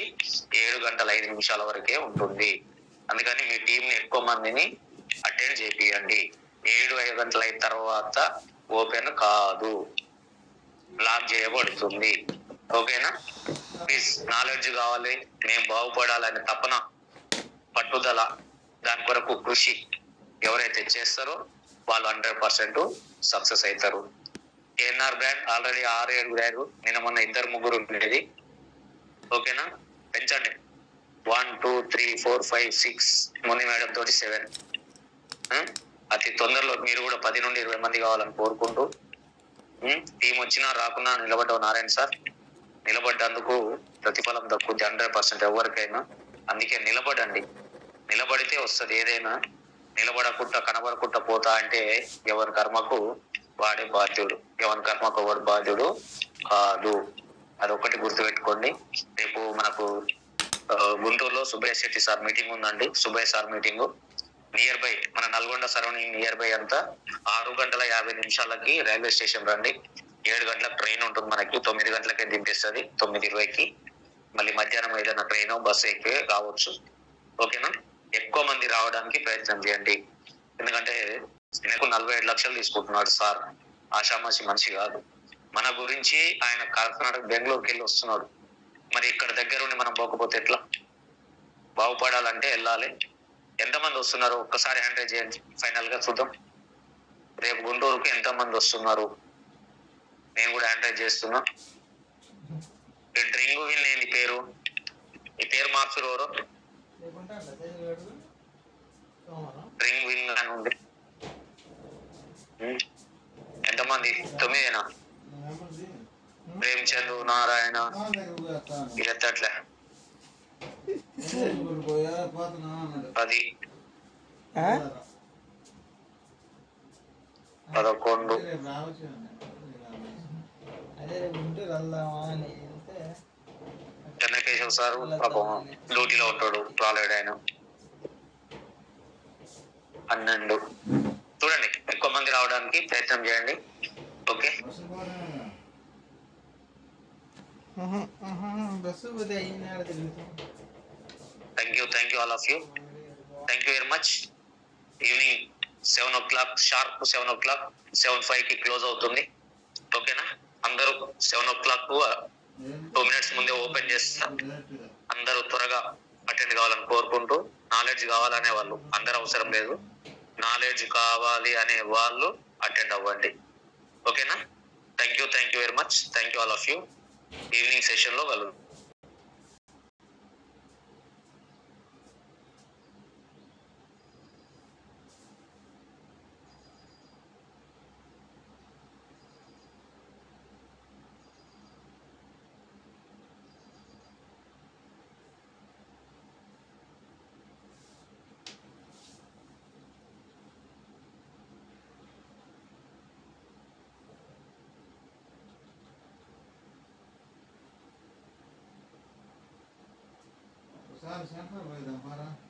7:05 వరకే ఉంటుంది. అందుకని మీ టీంని ఎక్కువ మందిని అటెండ్ చేపియండి. 7:05 తర్వాత ఓపెన్ కాదు, లాక్ చేయబడుతుంది. ఓకేనా? ప్లీజ్, నాలెడ్జ్ కావాలి, మేము బాగుపడాలనే తపన, పట్టుదల, దాని కొరకు కృషి ఎవరైతే చేస్తారో వాళ్ళు 100% సక్సెస్ అవుతారు. ఏఎన్ఆర్ బ్రాండ్ ఆల్రెడీ 6-7 అయ్యారు. నిన్న మొన్న 2-3 ఉండేది. ఓకేనా? పెంచండి. 1 2 3 4 5 6 మొన్న మేడం తోటి 7. అతి తొందరలో మీరు కూడా 10 నుండి 20 మంది కావాలని కోరుకుంటూ, టీం వచ్చినా రాకున్నా నిలబడ్డావు నారాయణ సార్. నిలబడ్డందుకు ప్రతిఫలం దక్కుద్ది 100% ఎవరికైనా. అందుకే నిలబడండి. నిలబడితే వస్తుంది ఏదైనా. నిలబడకుండా కనబడకుండా పోతా అంటే ఎవరి కర్మకు వాడే బాధ్యుడు, ఎవరి కర్మకు వాడు బాధ్యుడు కాదు. అదొకటి గుర్తుపెట్టుకోండి. రేపు మనకు గుంటూరులో సుబ్బయ్య శెట్టి సార్ మీటింగ్ ఉందండి. Subbaiah sir meeting near by మన నల్గొండ సరౌండింగ్ నియర్ బై అంతా. 6:50 రైల్వే స్టేషన్ రండి. 7 గంటలకు ట్రైన్ ఉంటుంది మనకి. 9 గంటలకే దింపేస్తుంది, 9:20. మళ్ళీ మధ్యాహ్నం ఏదైనా ట్రైన్ బస్సు ఎక్కి రావచ్చు. ఓకేనా? ఎక్కువ మంది రావడానికి ప్రయత్నం చేయండి. ఎందుకంటే నెలకు 47 లక్షలు తీసుకుంటున్నాడు సార్. ఆషామాషి మనిషి కాదు. మన గురించి ఆయన కాకినాడ బెంగళూరుకి వెళ్ళి వస్తున్నాడు. మరి ఇక్కడ దగ్గర ఉండి మనం పోకపోతే ఎట్లా? బాగుపడాలంటే వెళ్ళాలి. ఎంతమంది వస్తున్నారు ఒక్కసారి హ్యాండ్ రైజ్ చేయండి. ఫైనల్ గా చూద్దాం. రేపు గుంటూరుకు ఎంతమంది వస్తున్నారు? నేను కూడా హ్యాండ్ రైజ్ చేస్తున్నా. డ్రింగ్ విన్ ఏంది పేరు? ఈ పేరు మార్చురు ఎవరు? డ్రింగ్ విన్ అని ఉంది. ఎంతమంది? 9 ప్రేమ్చంద్, నారాయణ, ఎత్తట్లే 10, 11. చెన్నకేశవ్ సార్ పాపం డ్యూటీలో ఉంటాడు, రాలేడు ఆయన. 12. చూడండి, ఎక్కువ మంది రావడానికి ప్రయత్నం చేయండి. Okay, thank you all of you. Thank you very much. Evening 7 o'clock sharp, 7 o'clock 7:05 close అవుతుంది. ఓకేనా? అందరూ 7 o'clock 2 minutes ముందే ఓపెన్ చేస్తా. అందరూ త్వరగా అటెండ్ కావాలని కోరుకుంటూ, నాలెడ్జ్ కావాలనే వాళ్ళు అందరూ అవసరం లేదు, నాలెడ్జ్ కావాలి అనే వాళ్ళు అటెండ్ అవ్వండి. ఓకేనా? Thank you very much. Thank you all of you. Evening సెషన్లో కలుగుతాం. Saan ka ba?